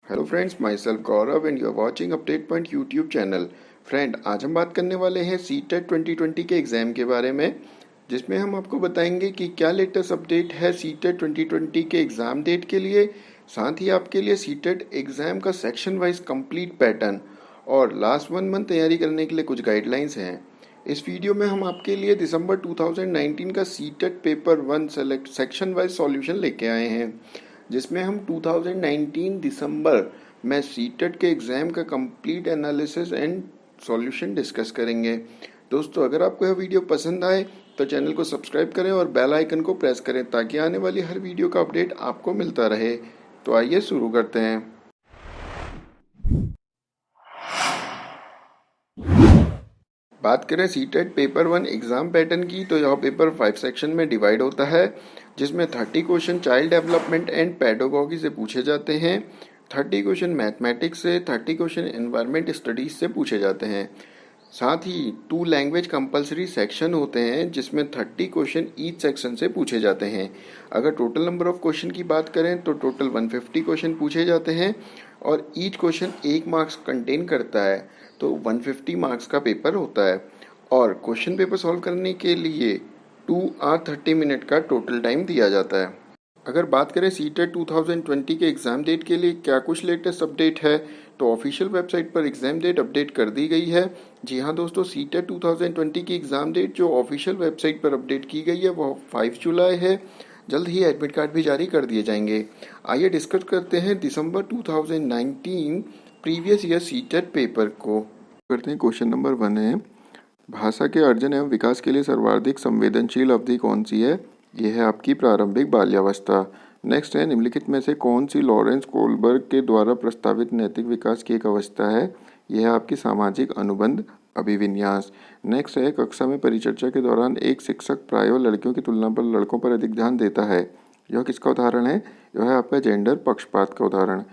Hello friends, myself Gaurav and you are watching update point YouTube channel. Friend, आज हम बात करने वाले हैं सीटेट 2020 के एग्ज़ाम के बारे में, जिसमें हम आपको बताएंगे कि क्या लेटेस्ट अपडेट है सीटेट 2020 के एग्ज़ाम डेट के लिए, साथ ही आपके लिए सीटेट एग्ज़ाम का सेक्शन वाइज कंप्लीट पैटर्न और लास्ट 1 मंथ तैयारी करने के लिए कुछ गाइडलाइंस हैं। इस वीडियो में हम आपके लिए दिसंबर 2019 का CTET paper 1 select section wise solution लेके आए हैं, जिसमें हम 2019 दिसंबर में सीटेट के एग्ज़ाम का complete analysis and solution discuss करेंगे। दोस्तों, अगर आपको यह वीडियो पसंद आए तो चैनल को सब्सक्राइब करें और बेल आइकन को प्रेस करें ताकि आने वाली हर वीडियो का अपडेट आपको मिलता रहे। तो आइए शुरू करते हैं। बात करें सीटेट पेपर 1 एग्ज़ाम पैटर्न की, तो यह पेपर 5 सेक्शन में डिवाइड होता है, जिसमें 30 question child development and pedagogy से पूछे जाते हैं, 30 क्वेश्चन मैथमेटिक्स से, 30 क्वेश्चन एनवायरमेंट स्टडीज से पूछे जाते हैं। साथ ही 2 लैंग्वेज कंपलसरी सेक्शन होते हैं, जिसमें 30 क्वेश्चन ईच सेक्शन से पूछे जाते हैं। अगर टोटल नंबर ऑफ क्वेश्चन की बात करें तो टोटल 150 क्वेश्चन पूछे जाते हैं और ईच क्वेश्चन 1 मार्क्स कंटेन करता है, तो 150 मार्क्स का पेपर होता है। और क्वेश्चन पेपर सॉल्व करने के लिए 2 और 30 मिनट का टोटल टाइम दिया जाता है। अगर बात करें सीटेट 2020 के एग्ज़ाम डेट के लिए क्या कुछ लेटेस्ट अपडेट है, तो ऑफिशियल वेबसाइट पर एग्ज़ाम डेट अपडेट कर दी गई है। जी हाँ दोस्तों, सीटेट 2020 की एग्ज़ाम डेट जो ऑफिशियल वेबसाइट पर अपडेट की गई है वह 5 जुलाई है। जल्द ही एडमिट कार्ड भी जारी कर दिए जाएंगे। आइए डिस्कस करते हैं दिसंबर 2019 प्रीवियस ईयर सीटेट पेपर को। करते हैं। क्वेश्चन नंबर 1 है, भाषा के अर्जन एवं विकास के लिए सर्वाधिक संवेदनशील अवधि कौन सी है? यह है आपकी प्रारंभिक बाल्यावस्था। नेक्स्ट है, निम्नलिखित में से कौन सी लॉरेंस कोलबर्ग के द्वारा प्रस्तावित नैतिक विकास की एक अवस्था है? यह है आपकी सामाजिक अनुबंध अभिविन्यास। नेक्स्ट है, कक्षा में परिचर्चा के दौरान एक शिक्षक प्रायः लड़कियों की तुलना पर लड़कों पर अधिक ध्यान देता है। यह किसका उदाहरण है? यह है आपका जेंडर पक्षपात का उदाहरण।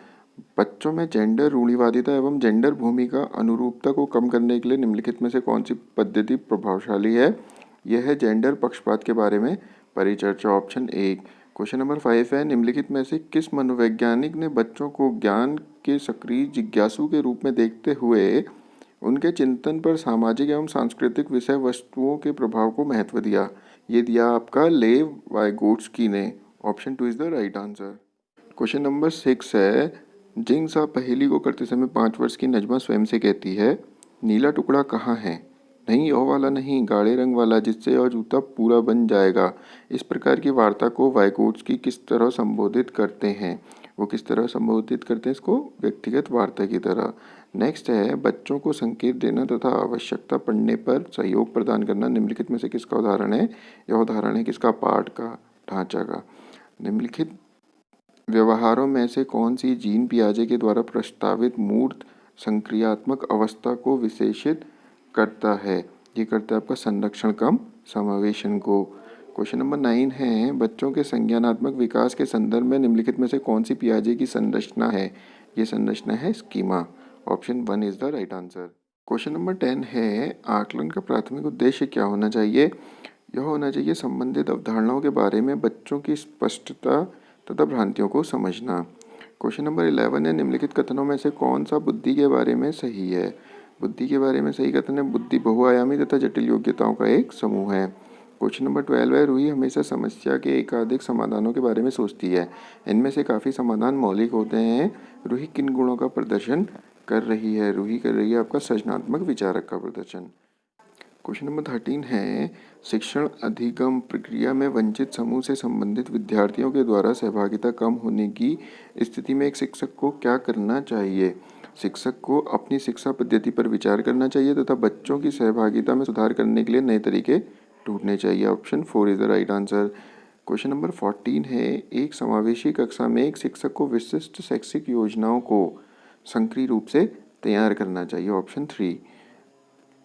बच्चों में जेंडर रूढ़िवादिता एवं जेंडर भूमिका अनुरूपता को कम करने के लिए निम्नलिखित में से कौन सी पद्धति प्रभावशाली है? यह है जेंडर पक्षपात के बारे में परिचर्चा, ऑप्शन 1। क्वेश्चन नंबर 5 है, निम्नलिखित में से किस मनोवैज्ञानिक ने बच्चों को ज्ञान के सक्रिय जिज्ञासु के रूप में देखते हुए उनके चिंतन पर सामाजिक एवं सांस्कृतिक विषय वस्तुओं के प्रभाव को महत्व दिया? ये दिया आपका लेव वाइगोट्स्की ने। Option 2 is the right answer. Question number 6 है, जिंग साहब पहेली को करते समय 5 वर्ष की नजमा स्वयं से कहती है, नीला टुकड़ा कहाँ है? नहीं, यह वाला नहीं, गाढ़े रंग वाला, जिससे यह जूता पूरा बन जाएगा। इस प्रकार की वार्ता को वाइगोट्स्की किस तरह संबोधित करते हैं? वो किस तरह संबोधित करते हैं इसको? व्यक्तिगत वार्ता की तरह। नेक्स्ट है, बच्चों को संकेत देना तथा आवश्यकता पड़ने पर सहयोग प्रदान करना निम्नलिखित में से किसका उदाहरण है? यह उदाहरण है किसका? पाठ का, ढांचा का। निम्नलिखित व्यवहारों में से कौन सी जीन पियाजे के द्वारा प्रस्तावित मूर्त संक्रियात्मक अवस्था को विशेषित करता है? ये करता है आपका संरक्षण कम समावेशन को। क्वेश्चन नंबर 9 है, बच्चों के संज्ञानात्मक विकास के संदर्भ में निम्नलिखित में से कौन सी पियाजे की संरचना है? ये संरचना है schema. Option 1 is the right answer. Question number 10 है, आकलन का प्राथमिक उद्देश्य क्या होना चाहिए? यह होना चाहिए संबंधित अवधारणाओं के बारे में बच्चों की स्पष्टता तथा भ्रांतियों को समझना। क्वेश्चन नंबर 11 है, निम्नलिखित कथनों में से कौन सा बुद्धि के बारे में सही है? बुद्धि के बारे में सही कथन है, बुद्धि बहुआयामी तथा जटिल योग्यताओं का एक समूह है। क्वेश्चन नंबर 12 है, रूही हमेशा समस्या के एकाधिक समाधानों के बारे में सोचती है। इनमें से काफ़ी समाधान मौलिक होते हैं। रूही किन गुणों का प्रदर्शन कर रही है? रूही कर रही है आपका सृजनात्मक विचारक का प्रदर्शन। क्वेश्चन नंबर 13 है, शिक्षण अधिगम प्रक्रिया में वंचित समूह से संबंधित विद्यार्थियों के द्वारा सहभागिता कम होने की स्थिति में एक शिक्षक को क्या करना चाहिए? शिक्षक को अपनी शिक्षा पद्धति पर विचार करना चाहिए तथा बच्चों की सहभागिता में सुधार करने के लिए नए तरीके ढूंढने चाहिए। Option 4 is the right answer. Question number 14 है, एक समावेशी कक्षा में एक शिक्षक को विशिष्ट शैक्षिक योजनाओं को सक्रिय रूप से तैयार करना चाहिए। ऑप्शन 3।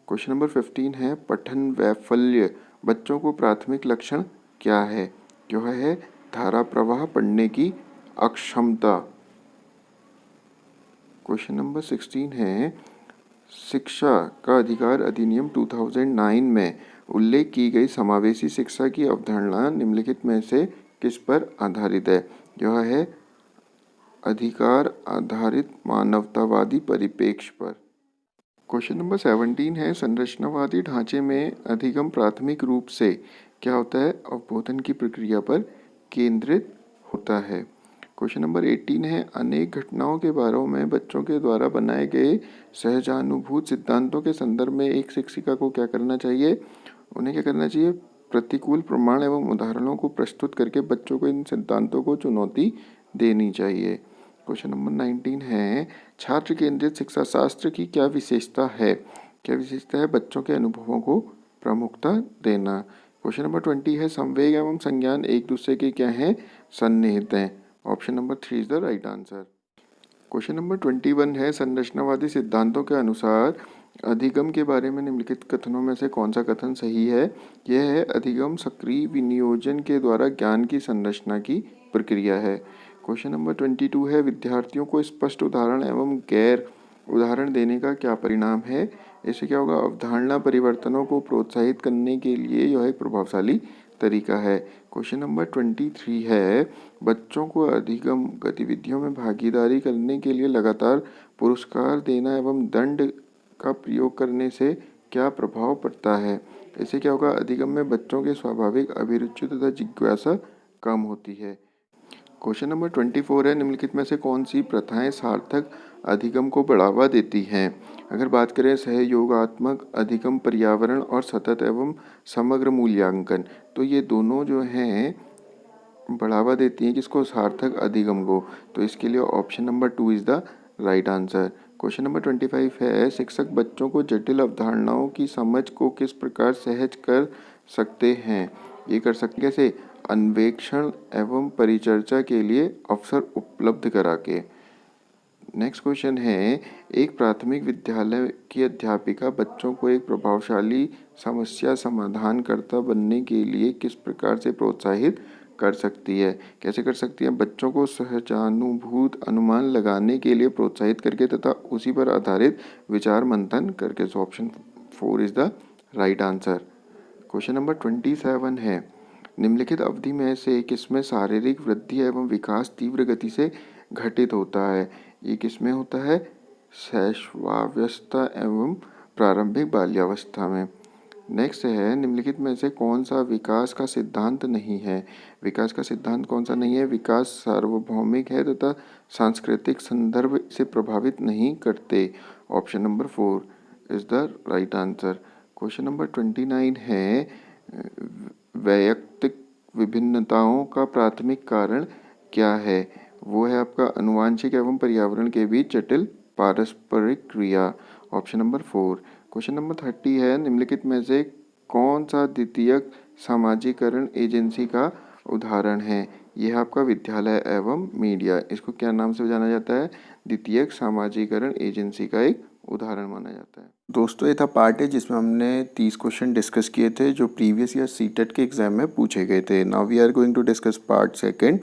क्वेश्चन नंबर 15 है, पठन वैफल्य बच्चों को प्राथमिक लक्षण क्या है? यह है धारा प्रवाह पढ़ने की अक्षमता। क्वेश्चन नंबर 16 है, शिक्षा का अधिकार अधिनियम 2009 में उल्लेख की गई समावेशी शिक्षा की अवधारणा निम्नलिखित में से किस पर आधारित है? यह है अधिकार आधारित मानवतावादी परिप्रेक्ष्य पर। क्वेश्चन नंबर 17 है, संरचनावादी ढांचे में अधिगम प्राथमिक रूप से क्या होता है? अवबोधन की प्रक्रिया पर केंद्रित होता है। क्वेश्चन नंबर 18 है, अनेक घटनाओं के बारे में बच्चों के द्वारा बनाए गए सहजानुभूत सिद्धांतों के संदर्भ में एक शिक्षिका को क्या करना चाहिए? उन्हें क्या करना चाहिए? प्रतिकूल प्रमाण एवं उदाहरणों को प्रस्तुत करके बच्चों को इन सिद्धांतों को चुनौती देनी चाहिए। क्वेश्चन नंबर 19 है, छात्र केंद्रित शिक्षा शास्त्र की क्या विशेषता है? क्या विशेषता है? बच्चों के अनुभवों को प्रमुखता देना। क्वेश्चन नंबर 20 है, संवेग एवं संज्ञान एक दूसरे के क्या हैं? सन्निहित हैं। Option number 3 is the right answer. Question number 21 है, संरचनावादी सिद्धांतों के अनुसार अधिगम के बारे में निम्नलिखित कथनों में से कौन सा कथन सही है? यह है, अधिगम सक्रिय विनियोजन के द्वारा ज्ञान की संरचना की प्रक्रिया है। क्वेश्चन नंबर 22 है, विद्यार्थियों को स्पष्ट उदाहरण एवं गैर उदाहरण देने का क्या परिणाम है? इससे क्या होगा? अवधारणा परिवर्तनों को प्रोत्साहित करने के लिए यह एक प्रभावशाली तरीका है। क्वेश्चन नंबर 23 है, बच्चों को अधिगम गतिविधियों में भागीदारी करने के लिए लगातार पुरस्कार देना एवं दंड का प्रयोग करने से क्या प्रभाव पड़ता है? इससे क्या होगा? अधिगम में बच्चों के स्वाभाविक अभिरुचि तथा जिज्ञासा कम होती है। क्वेश्चन नंबर 24 है, निम्नलिखित में से कौन सी प्रथाएं सार्थक अधिगम को बढ़ावा देती हैं? अगर बात करें सहयोगात्मक अधिगम, पर्यावरण और सतत एवं समग्र मूल्यांकन, तो ये दोनों जो हैं बढ़ावा देती हैं किसको? सार्थक अधिगम को। तो इसके लिए option number 2 is the right answer. Question number 25 है, शिक्षक बच्चों को जटिल अवधारणाओं की समझ को किस प्रकार सहज कर सकते हैं? ये कर सकते कैसे? अन्वेषण एवं परिचर्चा के लिए अवसर उपलब्ध करा के। नेक्स्ट क्वेश्चन है, एक प्राथमिक विद्यालय की अध्यापिका बच्चों को एक प्रभावशाली समस्या समाधानकर्ता बनने के लिए किस प्रकार से प्रोत्साहित कर सकती है? कैसे कर सकती है? बच्चों को सहजानुभूत अनुमान लगाने के लिए प्रोत्साहित करके तथा उसी पर आधारित विचार मंथन करके। सो option 4 is the right answer. Question number 27 है, निम्नलिखित अवधि में से किसमें शारीरिक वृद्धि एवं विकास तीव्र गति से घटित होता है? ये किसमें होता है? शैशवावस्था एवं प्रारंभिक बाल्यावस्था में। नेक्स्ट है, निम्नलिखित में से कौन सा विकास का सिद्धांत नहीं है? विकास का सिद्धांत कौन सा नहीं है? विकास सार्वभौमिक है तथा सांस्कृतिक संदर्भ से प्रभावित नहीं करते। Option number 4 is the right answer. Question number 29 है, वैयक्तिक विभिन्नताओं का प्राथमिक कारण क्या है? वो है आपका आनुवंशिक एवं पर्यावरण के बीच जटिल पारस्परिक क्रिया। Option number 4। क्वेश्चन नंबर 30 है, निम्नलिखित में से कौन सा द्वितीयक सामाजिकरण एजेंसी का उदाहरण है? यह आपका विद्यालय एवं मीडिया, इसको क्या नाम से जाना जाता है? द्वितीयक सामाजिकरण एजेंसी का एक उदाहरण माना जाता है। दोस्तों, ये था पार्ट है जिसमें हमने 30 क्वेश्चन डिस्कस किए थे जो प्रीवियस ईयर सीटेट के एग्जाम में पूछे गए थे। Now we are going to discuss part second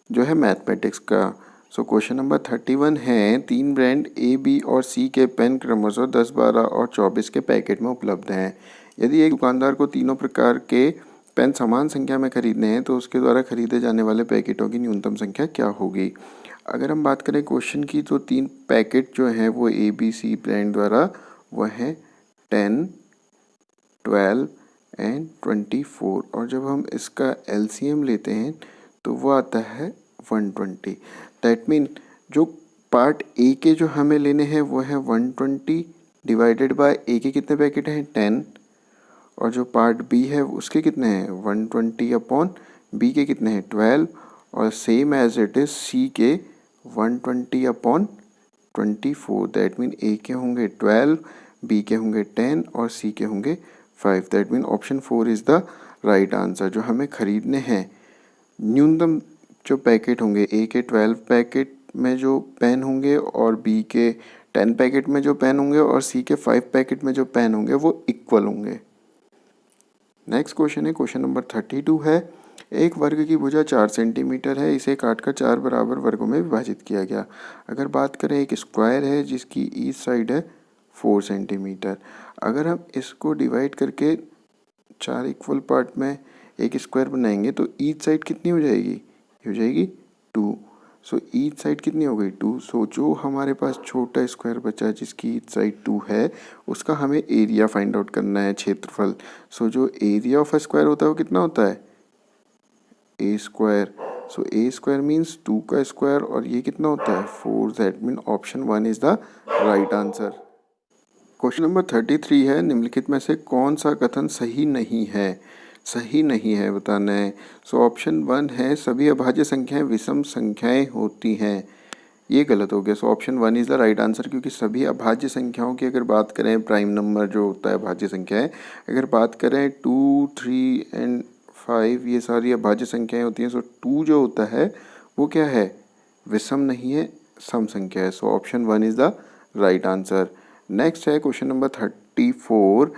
जो है मैथमेटिक्स का। सो क्वेश्चन नंबर 31 है, 3 ब्रांड ए, बी और सी के पेन क्रमशः 10, 12 और 24 के पैकेट में उपलब्ध हैं। यदि एक दुकानदार को तीनों प्रकार के पेन समान संख्या में खरीदने हैं तो उसके द्वारा खरीदे जाने वाले पैकेटों की न्यूनतम संख्या क्या होगी? अगर हम बात करें क्वेश्चन की, तो 3 पैकेट जो हैं वो ए, बी, सी ब्रांड द्वारा वह है 10, 12 एंड 24, और जब हम इसका एलसीएम लेते हैं तो वो आता है 120। दैट मीन जो पार्ट ए के जो हमें लेने हैं वो है 120 डिवाइडेड बाय ए के कितने पैकेट हैं? 10, और जो पार्ट बी है उसके कितने हैं? 120 अपॉन बी के कितने हैं? 12, और same as it is C के 120 अपॉन 24। दैट मीन ए के होंगे 12, बी के होंगे 10 और सी के होंगे 5। That mean option 4 is the right answer. जो हमें खरीदने हैं न्यूनतम जो पैकेट होंगे, ए के 12 पैकेट में जो पेन होंगे और बी के 10 पैकेट में जो पेन होंगे और सी के 5 पैकेट में जो पेन होंगे वो इक्वल होंगे। नेक्स्ट क्वेश्चन है, क्वेश्चन नंबर 32 है, एक वर्ग की भुजा 4 सेंटीमीटर है, इसे काटकर 4 बराबर वर्गों में विभाजित किया गया। अगर बात करें एक स्क्वायर है जिसकी ईच साइड है 4 सेंटीमीटर। अगर हम इसको डिवाइड करके 4 इक्वल पार्ट में एक स्क्वायर बनाएंगे तो ईच साइड कितनी हो जाएगी? हो जाएगी 2। सो ईच साइड कितनी हो गई 2। सो जो हमारे पास छोटा स्क्वायर बचा जिसकी ईच साइड 2 है उसका हमें एरिया फाइंड आउट करना है, क्षेत्रफल। सो जो एरिया ऑफ अ स्क्वायर होता है वो कितना होता है ए स्क्वायर। सो ए स्क्वायर मीन्स 2 का स्क्वायर और ये कितना होता है 4। That mean option 1 is the right answer. Question number 33 है, निम्नलिखित में से कौन सा कथन सही नहीं है। सही नहीं है बताना है। सो ऑप्शन 1 है सभी अभाज्य संख्याएं विषम संख्याएं होती हैं, ये गलत हो गया। सो option 1 is the right answer, क्योंकि सभी अभाज्य संख्याओं की अगर बात करें, प्राइम नंबर जो होता है अभाज्य संख्याएं, अगर बात करें 2, 3 एंड 5 ये सारी अभाज्य संख्याएं होती हैं। सो 2 जो होता है वो क्या है विषम नहीं है, सम संख्या है। सो option 1 is the right answer. Next है क्वेश्चन नंबर 34,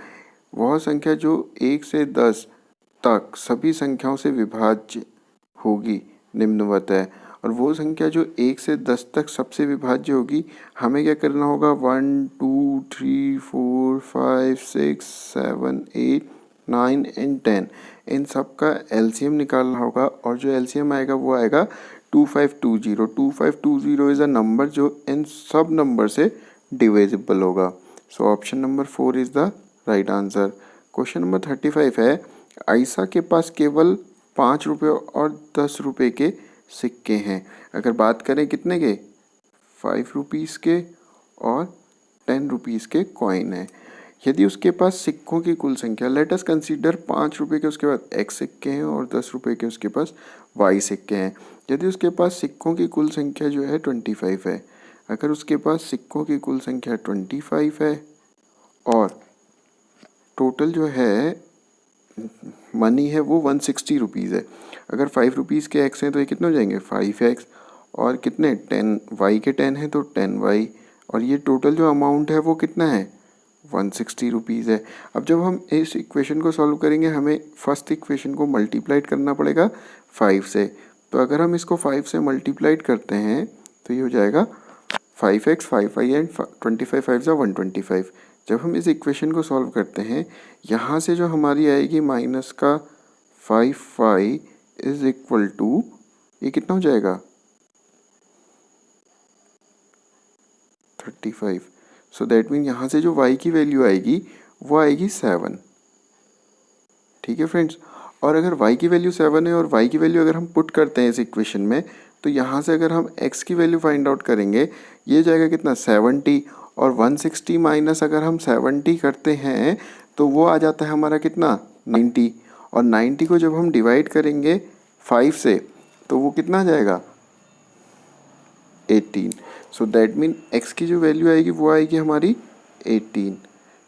वह संख्या जो 1 से 10 तक सभी संख्याओं से विभाज्य होगी निम्नवत है। और वो संख्या जो 1 से 10 तक सबसे विभाज्य होगी, हमें क्या करना होगा 1, 2, 3, 4, 5, 6, 7, 8, 9 एंड 10 इन सब का एलसीएम निकालना होगा। और जो एलसीएम आएगा वो आएगा 2520। 2520 इज़ अ नंबर जो इन सब नंबर से डिविजिबल होगा। सो option number 4 is the right answer. Question number 35 है, आयशा के पास केवल 5 रुपये और 10 रुपये के सिक्के हैं। अगर बात करें कितने के 5 रुपीज़ के और 10 रुपीज़ के कॉइन है। यदि उसके पास सिक्कों की कुल संख्या, लेट अस कंसीडर 5 रुपये के उसके बाद एक्स सिक्के हैं और 10 रुपये के उसके पास वाई सिक्के हैं। यदि उसके पास सिक्कों की कुल संख्या जो है 25 है, अगर उसके पास सिक्कों की कुल संख्या 25 है और टोटल जो है मनी है वो 160 रुपीज़ है। अगर 5 रुपीज़ के एक्स हैं तो ये कितने हो जाएंगे 5x और कितने 10 वाई के 10 हैं तो 10y और ये टोटल जो अमाउंट है वो कितना है 160 रुपीज़ है। अब जब हम इस इक्वेशन को सॉल्व करेंगे हमें फर्स्ट इक्वेशन को मल्टीप्लाइड करना पड़ेगा 5 से। तो अगर हम इसको 5 से मल्टीप्लाइड करते हैं तो ये हो जाएगा 5x 5y एंड 25 5 जा 125। जब हम इस इक्वेशन को सॉल्व करते हैं यहाँ से जो हमारी आएगी माइनस का 5y इज इक्वल टू ये कितना हो जाएगा 35। सो दैट मीन यहाँ से जो y की वैल्यू आएगी वो आएगी 7। ठीक है फ्रेंड्स। और अगर y की वैल्यू 7 है और y की वैल्यू अगर हम पुट करते हैं इस इक्वेशन में तो यहाँ से अगर हम x की वैल्यू फाइंड आउट करेंगे ये जाएगा कितना 70 और 160 माइनस अगर हम 70 करते हैं तो वो आ जाता है हमारा कितना 90। और 90 को जब हम डिवाइड करेंगे 5 से तो वो कितना आ जाएगा 18। सो दैट मीन x की जो वैल्यू आएगी वो आएगी हमारी 18।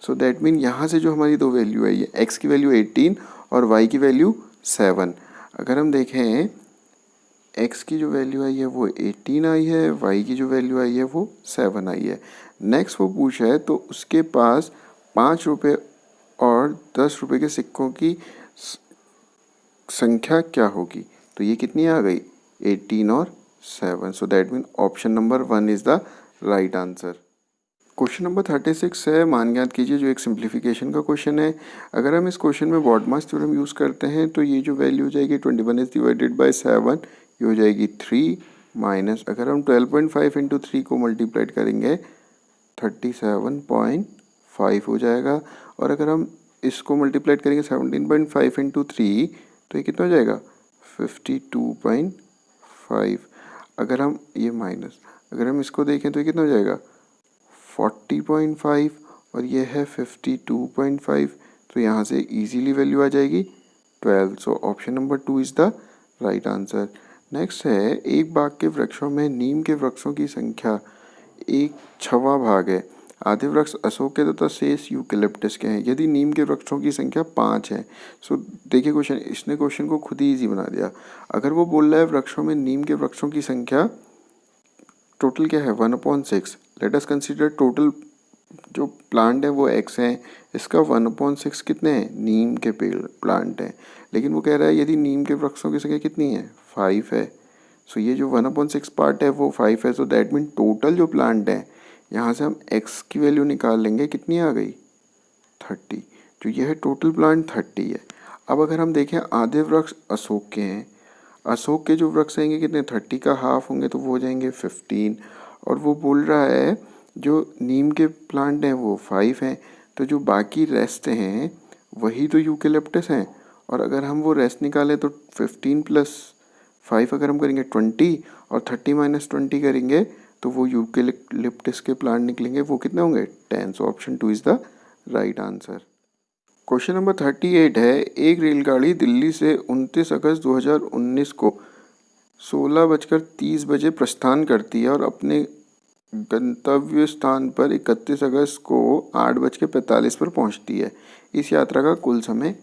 सो दैट मीन यहाँ से जो हमारी दो वैल्यू आई है x की वैल्यू 18 और y की वैल्यू 7। अगर हम देखें x की जो वैल्यू आई है वो 18 आई है, y की जो वैल्यू आई है वो 7 आई है। नेक्स्ट वो पूछा है तो उसके पास 5 रुपये और 10 रुपये के सिक्कों की संख्या क्या होगी। तो ये कितनी आ गई 18 और 7। So that mean option number 1 is the right answer. Question number 36 है, मान ज्ञात कीजिए, जो एक सिंप्लीफिकेशन का क्वेश्चन है। अगर हम इस क्वेश्चन में बॉडमास थ्योरम यूज़ करते हैं तो ये जो वैल्यू हो जाएगी 21 इज डिवाइडेड बाय 7 ये हो जाएगी 3 माइनस अगर हम 12.5 इंटू 3 को मल्टीप्लाइड करेंगे 37.5 हो जाएगा। और अगर हम इसको मल्टीप्लाइड करेंगे 17.5 इंटू 3 तो ये कितना हो जाएगा 52.5। अगर हम ये माइनस अगर हम इसको देखें तो ये कितना हो जाएगा 40.5 और ये है 52.5। तो यहाँ से इजीली वैल्यू आ जाएगी 12। सो option number 2 is the right answer. Next है, एक बाग के वृक्षों में नीम के वृक्षों की संख्या 1/6 भाग है। आधे वृक्ष अशोक के तथा शेष यूकेलिप्टस के हैं। यदि नीम के वृक्षों की संख्या 5 है। सो देखिए क्वेश्चन, इसने क्वेश्चन को खुद ही ईजी बना दिया। अगर वो बोल रहा है वृक्षों में नीम के वृक्षों की संख्या टोटल क्या है 1/6। लेट अस कंसीडर टोटल जो प्लांट है वो x है, इसका 1/6 कितने हैं नीम के पेड़ प्लांट हैं। लेकिन वो कह रहा है यदि नीम के वृक्षों की संख्या कितनी है 5 है। सो ये जो 1/6 पार्ट है वो 5 है। सो दैट मीन टोटल जो प्लांट है यहाँ से हम x की वैल्यू निकाल लेंगे, कितनी आ गई 30। जो ये है टोटल प्लांट 30 है। अब अगर हम देखें आधे वृक्ष अशोक के हैं, अशोक के जो वृक्ष रहेंगे कितने, 30 का हाफ होंगे तो वो हो जाएंगे 15। और वो बोल रहा है जो नीम के प्लांट हैं वो 5 हैं, तो जो बाकी रेस्ट हैं वही तो यूकेलिप्टस हैं। और अगर हम वो रेस्ट निकालें तो 15 + 5 अगर हम करेंगे 20, और 30 - 20 करेंगे तो वो यूकेलिप्टस के प्लांट निकलेंगे, वो कितने होंगे, 10। सो option 2 is the right answer. Question number 38 है, एक रेलगाड़ी दिल्ली से 29 अगस्त 2019 को 16:30 प्रस्थान करती है और अपने गंतव्य स्थान पर 31 अगस्त को 8:45 पर पहुंचती है। इस यात्रा का कुल समय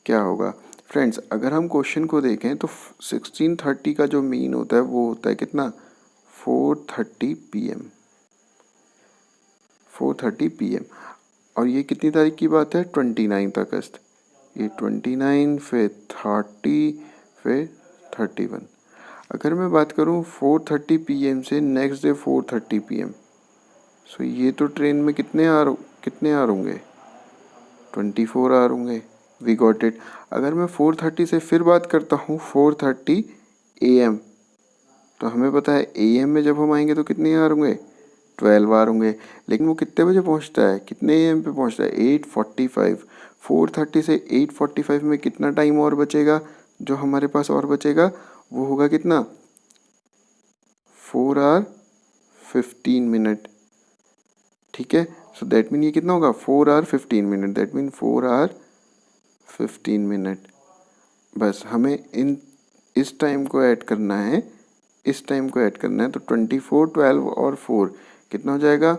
क्या होगा। फ्रेंड्स, अगर हम क्वेश्चन को देखें तो 16:30 का जो मीन होता है वो होता है कितना, 4:30 PM। 4:30 PM। और ये कितनी तारीख की बात है, 29 अगस्त। ये 29, फिर 30, फिर 31। अगर मैं बात करूँ 4:30 PM से नेक्स्ट डे 4:30 PM, सो ये तो ट्रेन में कितने आर होंगे, 24 आर होंगे। We got it. अगर मैं 4:30 से फिर बात करता हूँ 4:30 AM, तो हमें पता है AM में जब हम आएंगे तो कितने आर होंगे, 12 आर होंगे। लेकिन वो कितने बजे पहुंचता है, कितने AM पे पहुंचता है, 8:45। 4:30 से 8:45 में कितना टाइम और बचेगा, जो हमारे पास और बचेगा वो होगा कितना, 4 आवर 15 मिनट। ठीक है, सो दैट मीन ये कितना होगा, 4 hour 15 minute, that mean 4 hour 15 minute. बस हमें इस टाइम को ऐड करना है, इस टाइम को ऐड करना है। तो 24, 12 और 4 कितना हो जाएगा,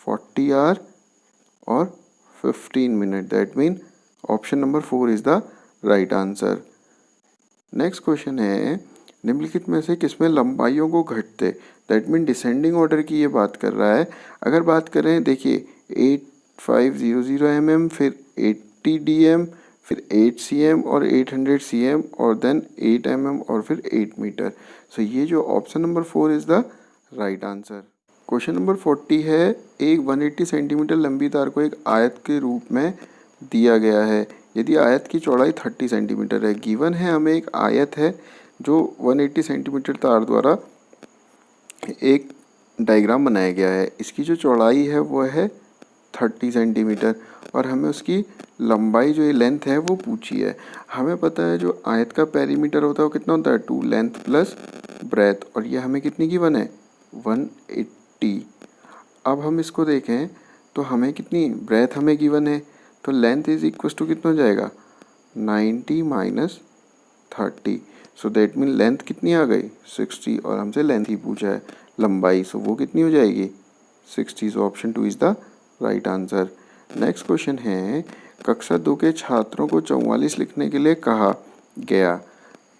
40 आवर और 15 minute. That mean option number 4 is the right answer. Next question है, निम्नलिखित में से किसमें लंबाइयों को घटते, दैट मीन डिसेंडिंग ऑर्डर की ये बात कर रहा है। अगर बात करें, देखिए 8500 mm, फिर 80 DM, फिर 8 cm और 800 cm, और देन 8 mm और फिर 8 मीटर। सो ये जो option number 4 is the right answer. Question number 40 है, एक 180 सेंटीमीटर लंबी तार को एक आयत के रूप में दिया गया है यदि आयत की चौड़ाई 30 सेंटीमीटर है। गिवन है हमें एक आयत है जो 180 सेंटीमीटर तार द्वारा एक डायग्राम बनाया गया है। इसकी जो चौड़ाई है वो है 30 सेंटीमीटर, और हमें उसकी लंबाई जो ये लेंथ है वो पूछी है। हमें पता है जो आयत का पेरीमीटर होता है वो कितना होता है, 2 लेंथ प्लस ब्रेथ, और ये हमें कितनी गिवन है, 180। अब हम इसको देखें तो हमें कितनी ब्रेथ हमें गिवन है, तो लेंथ इज इक्वल टू कितना हो जाएगा, 90 - 30। सो दैट मीन लेंथ कितनी आ गई, 60, और हमसे लेंथ ही पूछा है, लंबाई, सो वो कितनी हो जाएगी, 60। सो option 2 is the right answer. Next question है, कक्षा 2 के छात्रों को 44 लिखने के लिए कहा गया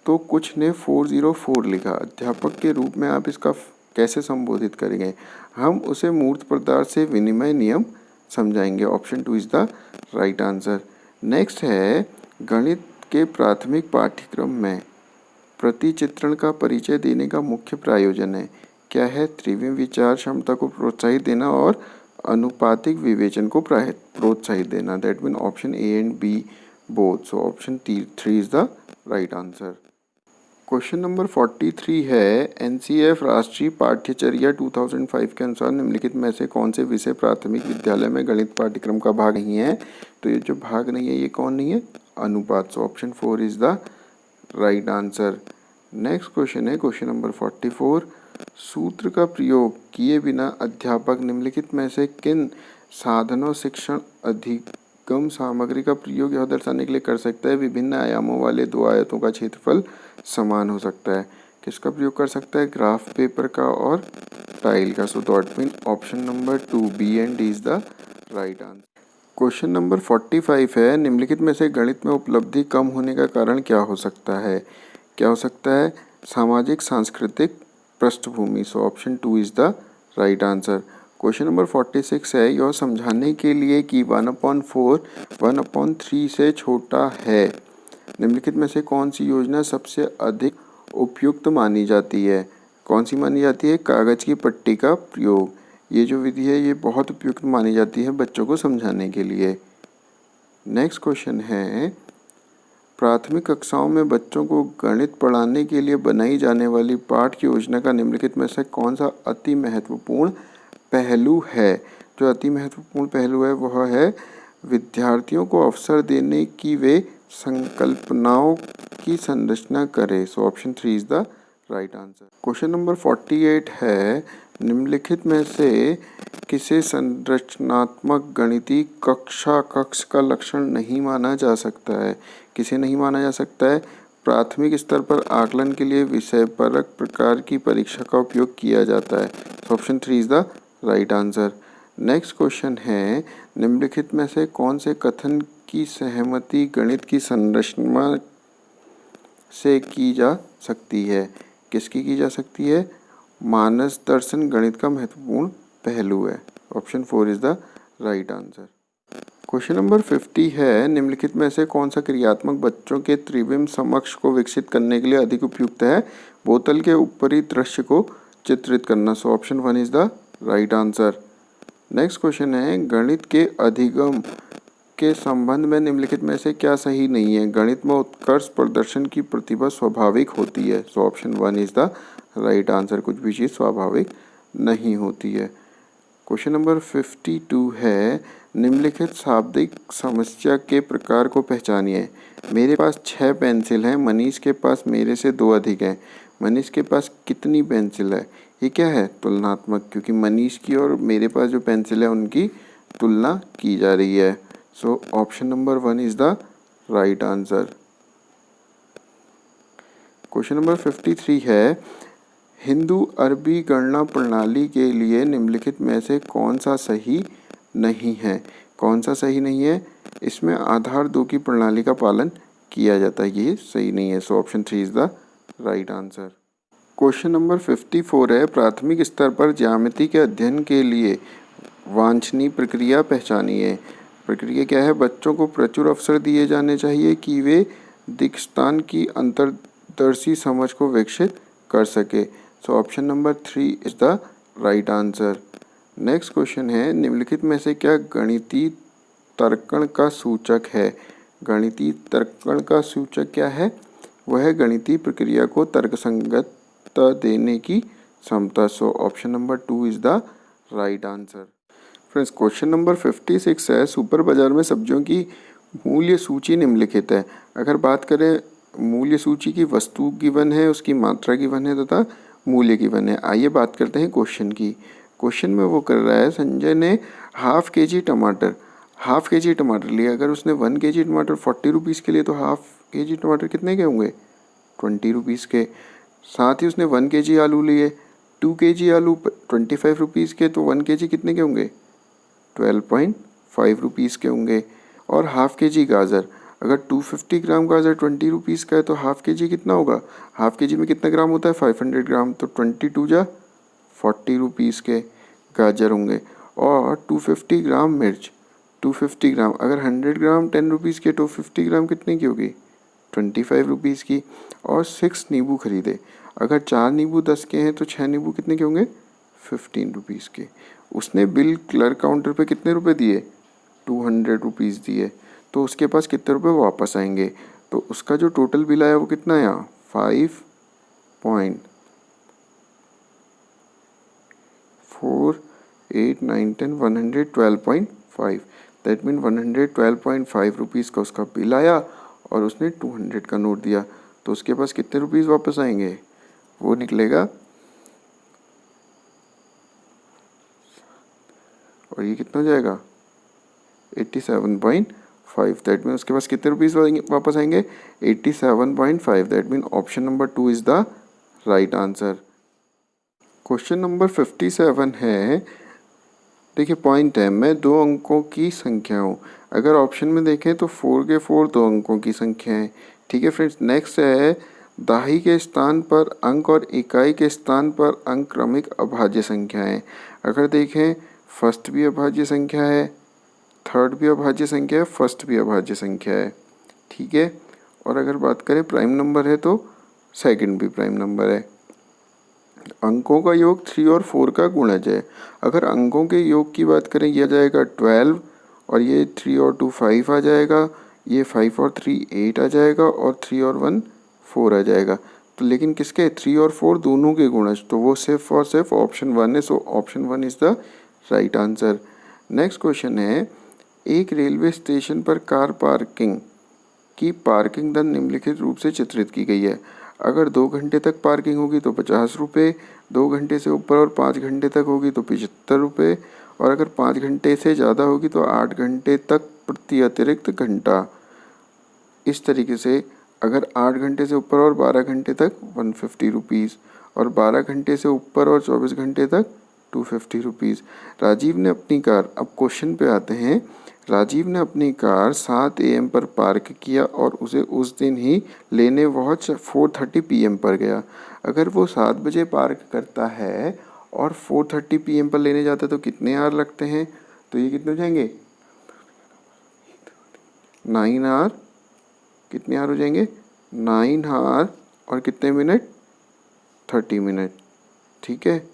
तो कुछ ने 404 लिखा। अध्यापक के रूप में आप इसका कैसे संबोधित करेंगे। हम उसे मूर्त पदार्थ से विनिमय नियम समझाएंगे। Option 2 is the right answer. Next है, गणित के प्राथमिक पाठ्यक्रम में प्रतिचित्रण का परिचय देने का मुख्य प्रयोजन है, क्या है, त्रिविम विचार क्षमता को प्रोत्साहित देना और अनुपातिक विवेचन को प्रोत्साहित देना। That mean option A and B both. So option 3 is the right answer. Question number 43 है, NCF राष्ट्रीय पाठ्यचर्या 2005 के अनुसार निम्नलिखित में से कौन से विषय प्राथमिक विद्यालय में गणित पाठ्यक्रम का भाग नहीं है। तो ये जो भाग नहीं है ये कौन नहीं है, अनुपात। सो option 4 is the right answer. Next question है, क्वेश्चन नंबर 44, सूत्र का प्रयोग किए बिना अध्यापक निम्नलिखित में से किन साधनों शिक्षण अधिगम सामग्री का प्रयोग यह दर्शाने के लिए कर सकता है, विभिन्न आयामों वाले दो आयतों का क्षेत्रफल समान हो सकता है। किसका प्रयोग कर सकता है, ग्राफ पेपर का और टाइल का। So that mean option number 2 B and D is the right answer. Question number 45 है, निम्नलिखित में से गणित में उपलब्धि कम होने का कारण क्या हो सकता है। क्या हो सकता है, सामाजिक सांस्कृतिक पृष्ठभूमि। सो option 2 is the right answer. Question number 46 है, यह समझाने के लिए कि 1/4 1/3 से छोटा है, निम्नलिखित में से कौन सी योजना सबसे अधिक उपयुक्त मानी जाती है। कौन सी मानी जाती है, कागज की पट्टी का प्रयोग। ये जो विधि है ये बहुत उपयुक्त मानी जाती है बच्चों को समझाने के लिए। नेक्स्ट क्वेश्चन है, प्राथमिक कक्षाओं में बच्चों को गणित पढ़ाने के लिए बनाई जाने वाली पाठ्य योजना का निम्नलिखित में से कौन सा अति महत्वपूर्ण पहलू है? जो अति महत्वपूर्ण पहलू है वह है विद्यार्थियों को अवसर देने की वे संकल्पनाओं की संरचना करें। So option 3 is the right answer. Question number 48 है, निम्नलिखित में से किसे संरचनात्मक गणितीय कक्ष का लक्षण नहीं माना जा सकता है? किसे नहीं माना जा सकता है? प्राथमिक स्तर पर आकलन के लिए विषयपरक प्रकार की परीक्षा का उपयोग किया जाता है। Option 3 is the right answer. Next question है, निम्नलिखित में से कौन से कथन की सहमति गणित की संरचना से की जा सकती है? किसकी की जा सकती है? मानस दर्शन गणित का महत्वपूर्ण पहलू है। Option 4 is the right answer. Question number 50 है, निम्नलिखित में से कौन सा क्रियात्मक बच्चों के त्रिविम समक्ष को विकसित करने के लिए अधिक उपयुक्त है? बोतल के ऊपरी दृश्य को चित्रित करना। सो option 1 is the right answer. Next question है, गणित के अधिगम के संबंध में निम्नलिखित में से क्या सही नहीं है? गणित में उत्कर्ष प्रदर्शन की प्रतिभा स्वाभाविक होती है। सो option 1 is the right answer. कुछ भी चीज़ स्वाभाविक नहीं होती है। क्वेश्चन नंबर 52 है, निम्नलिखित शाब्दिक समस्या के प्रकार को पहचानिए। मेरे पास 6 पेंसिल हैं, मनीष के पास मेरे से 2 अधिक हैं। मनीष के पास कितनी पेंसिल है? ये क्या है? तुलनात्मक, क्योंकि मनीष की और मेरे पास जो पेंसिल है उनकी तुलना की जा रही है। सो option number 1 is the right answer. Question number 53 है, हिंदू अरबी गणना प्रणाली के लिए निम्नलिखित में से कौन सा सही नहीं है? कौन सा सही नहीं है? इसमें आधार 2 की प्रणाली का पालन किया जाता है, ये सही नहीं है। So option 3 is the right answer. Question number 54 है, प्राथमिक स्तर पर ज्यामिति के अध्ययन के लिए वांछनीय प्रक्रिया पहचानिए। प्रक्रिया क्या है? बच्चों को प्रचुर अवसर दिए जाने चाहिए कि वे दिक्स्थान की अंतर्दर्शी समझ को विकसित कर सके। सो option number 3 is the right answer. Next question है, निम्नलिखित में से क्या गणितीय तर्कण का सूचक है? गणितीय तर्कण का सूचक क्या है? वह है गणितीय प्रक्रिया को तर्कसंगतता देने की क्षमता। सो option number 2 is the right answer. Friends, question number 56 है, सुपर बाजार में सब्जियों की मूल्य सूची निम्नलिखित है। अगर बात करें मूल्य सूची की, वस्तु गिवन है, उसकी मात्रा गिवन है तथा मूल्य गिवन है। आइए बात करते हैं क्वेश्चन की। क्वेश्चन में वो कर रहा है, संजय ने हाफ के जी टमाटर लिए। अगर उसने 1 kg टमाटर 40 रुपीज़ के लिए, तो हाफ के जी टमाटर कितने के होंगे? 20 रुपीज़ के। साथ ही उसने 1 kg आलू लिए, 2 kg आलू 25 रुपीज़ के, तो 1 kg कितने के होंगे? 12.5 रुपीज़ के होंगे। और हाफ के जी गाजर, अगर 250 ग्राम गाजर 20 रुपीज़ का है, तो हाफ के जी कितना होगा? हाफ के जी में कितना ग्राम होता है? 500 ग्राम, तो 22 जा 40 रुपीज़ के गाजर होंगे। और 250 ग्राम मिर्च, 250 ग्राम, अगर 100 ग्राम 10 रुपीज़ के, तो 50 ग्राम कितने की होगी? 25 रुपीज़ की। और 6 नींबू खरीदे, अगर 4 नींबू 10 के हैं, तो 6 नींबू कितने के होंगे? 15 रुपीज़ के। उसने बिल क्लर्क काउंटर पे कितने रुपए दिए? 200 रुपीज़ दिए। तो उसके पास कितने रुपए वापस आएंगे? तो उसका जो टोटल बिल आया वो कितना आया? 112.5। दैट मीन 112.5 रुपीज़ का उसका बिल आया और उसने 200 का नोट दिया। तो उसके पास कितने रुपीज़ वापस आएंगे? वो निकलेगा, और ये कितना हो जाएगा? 87.5। दैट मीन उसके पास कितने रुपीज़ वापस आएंगे? 87.5। That mean option number 2 is the right answer. Question number 57 है, देखिए पॉइंट है, मैं 2 अंकों की संख्या हूँ। अगर ऑप्शन में देखें तो 4 के 4 2 अंकों की संख्या है। ठीक है फ्रेंड्स। नेक्स्ट है, दाही के स्थान पर अंक और इकाई के स्थान पर अंक क्रमिक अभाज्य संख्या है। अगर देखें, फर्स्ट भी अभाज्य संख्या है, थर्ड भी अभाज्य संख्या है, फर्स्ट भी अभाज्य संख्या है। ठीक है। और अगर बात करें प्राइम नंबर है, तो सेकंड भी प्राइम नंबर है। अंकों का योग 3 और 4 का गुणज है। अगर अंकों के योग की बात करें, यह जाएगा 12, और ये 3 और 2 5 आ जाएगा। ये 5 और 3 8 आ जाएगा और 3 और 1 4 आ जाएगा। तो लेकिन किसके 3 और 4 दोनों के गुणज, तो वो सिर्फ और सिर्फ ऑप्शन 1 है। सो option 1 is the right answer. Next question है, एक रेलवे स्टेशन पर कार पार्किंग की पार्किंग दर निम्नलिखित रूप से चित्रित की गई है। अगर 2 घंटे तक पार्किंग होगी तो 50 रुपये, 2 घंटे से ऊपर और 5 घंटे तक होगी तो 75 रुपये, और अगर 5 घंटे से ज़्यादा होगी तो 8 घंटे तक प्रति अतिरिक्त घंटा। इस तरीके से अगर 8 घंटे से ऊपर और 12 घंटे तक 150 रुपीज़, और 12 घंटे से ऊपर और 24 घंटे तक 250 रुपीज़। राजीव ने अपनी कार, अब क्वेश्चन पे आते हैं, राजीव ने अपनी कार 7 AM पर पार्क किया और उसे उस दिन ही लेने वह 4:30 PM पर गया। अगर वो 7 बजे पार्क करता है और 4:30 PM पर लेने जाता है तो कितने आवर लगते हैं? तो ये कितने हो जाएंगे? 9 आवर। कितने आवर हो जाएंगे? 9 आवर और कितने मिनट? 30 मिनट। ठीक है।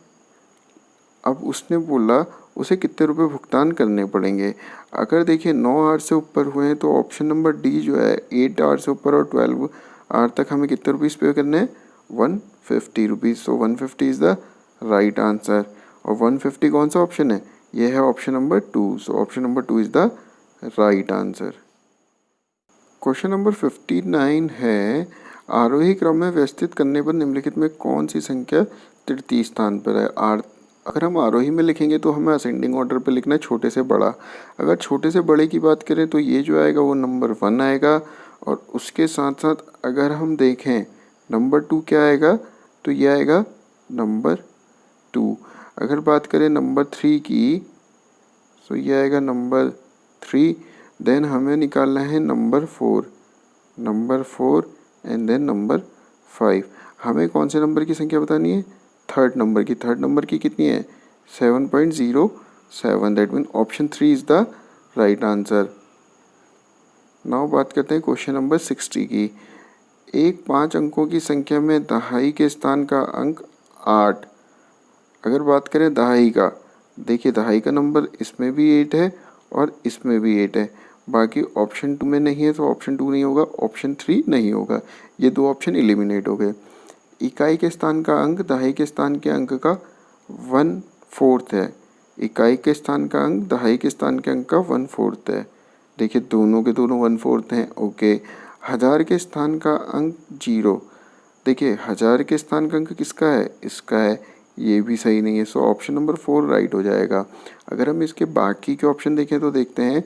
अब उसने बोला उसे कितने रुपए भुगतान करने पड़ेंगे। अगर देखिए 9 आवर से ऊपर हुए हैं तो ऑप्शन नंबर डी जो है 8 आवर से ऊपर और 12 आवर तक हमें कितने रुपीज़ पे करने हैं? 150 rupees. So 150 is the right answer. और 150 कौन सा ऑप्शन है? ये है option number 2। So option number 2 is the right answer. Question number 59 है, आरोही क्रम में व्यवस्थित करने पर निम्नलिखित में कौन सी संख्या तृतीय स्थान पर है? अगर हम आरोही में लिखेंगे तो हमें असेंडिंग ऑर्डर पे लिखना है छोटे से बड़ा। अगर छोटे से बड़े की बात करें तो ये जो आएगा वो नंबर 1 आएगा, और उसके साथ साथ अगर हम देखें नंबर 2 क्या आएगा, तो ये आएगा नंबर 2। अगर बात करें नंबर 3 की, तो ये आएगा नंबर 3। देन हमें निकालना है नंबर 4 एंड देन नंबर 5। हमें कौन से नंबर की संख्या बतानी है? थर्ड नंबर की कितनी है? 7.07। That mean option 3 is the right answer. Now बात करते हैं क्वेश्चन नंबर 60 की। एक 5 अंकों की संख्या में दहाई के स्थान का अंक 8। अगर बात करें दहाई का, देखिए दहाई का नंबर इसमें भी 8 है और इसमें भी 8 है। बाकी ऑप्शन 2 में नहीं है तो ऑप्शन 2 नहीं होगा, ऑप्शन 3 नहीं होगा। ये दो ऑप्शन एलिमिनेट हो गए। इकाई के स्थान का अंक दहाई के स्थान के अंक का 1/4 है। इकाई के स्थान का अंक दहाई के स्थान के अंक का 1/4 है। देखिए दोनों के दोनों 1/4 हैं। ओके। हजार के स्थान का अंक 0। देखिए हजार के स्थान का अंक किसका है? इसका है। ये भी सही नहीं है। सो ऑप्शन नंबर 4 राइट हो जाएगा। अगर हम इसके बाकी के ऑप्शन देखें तो देखते हैं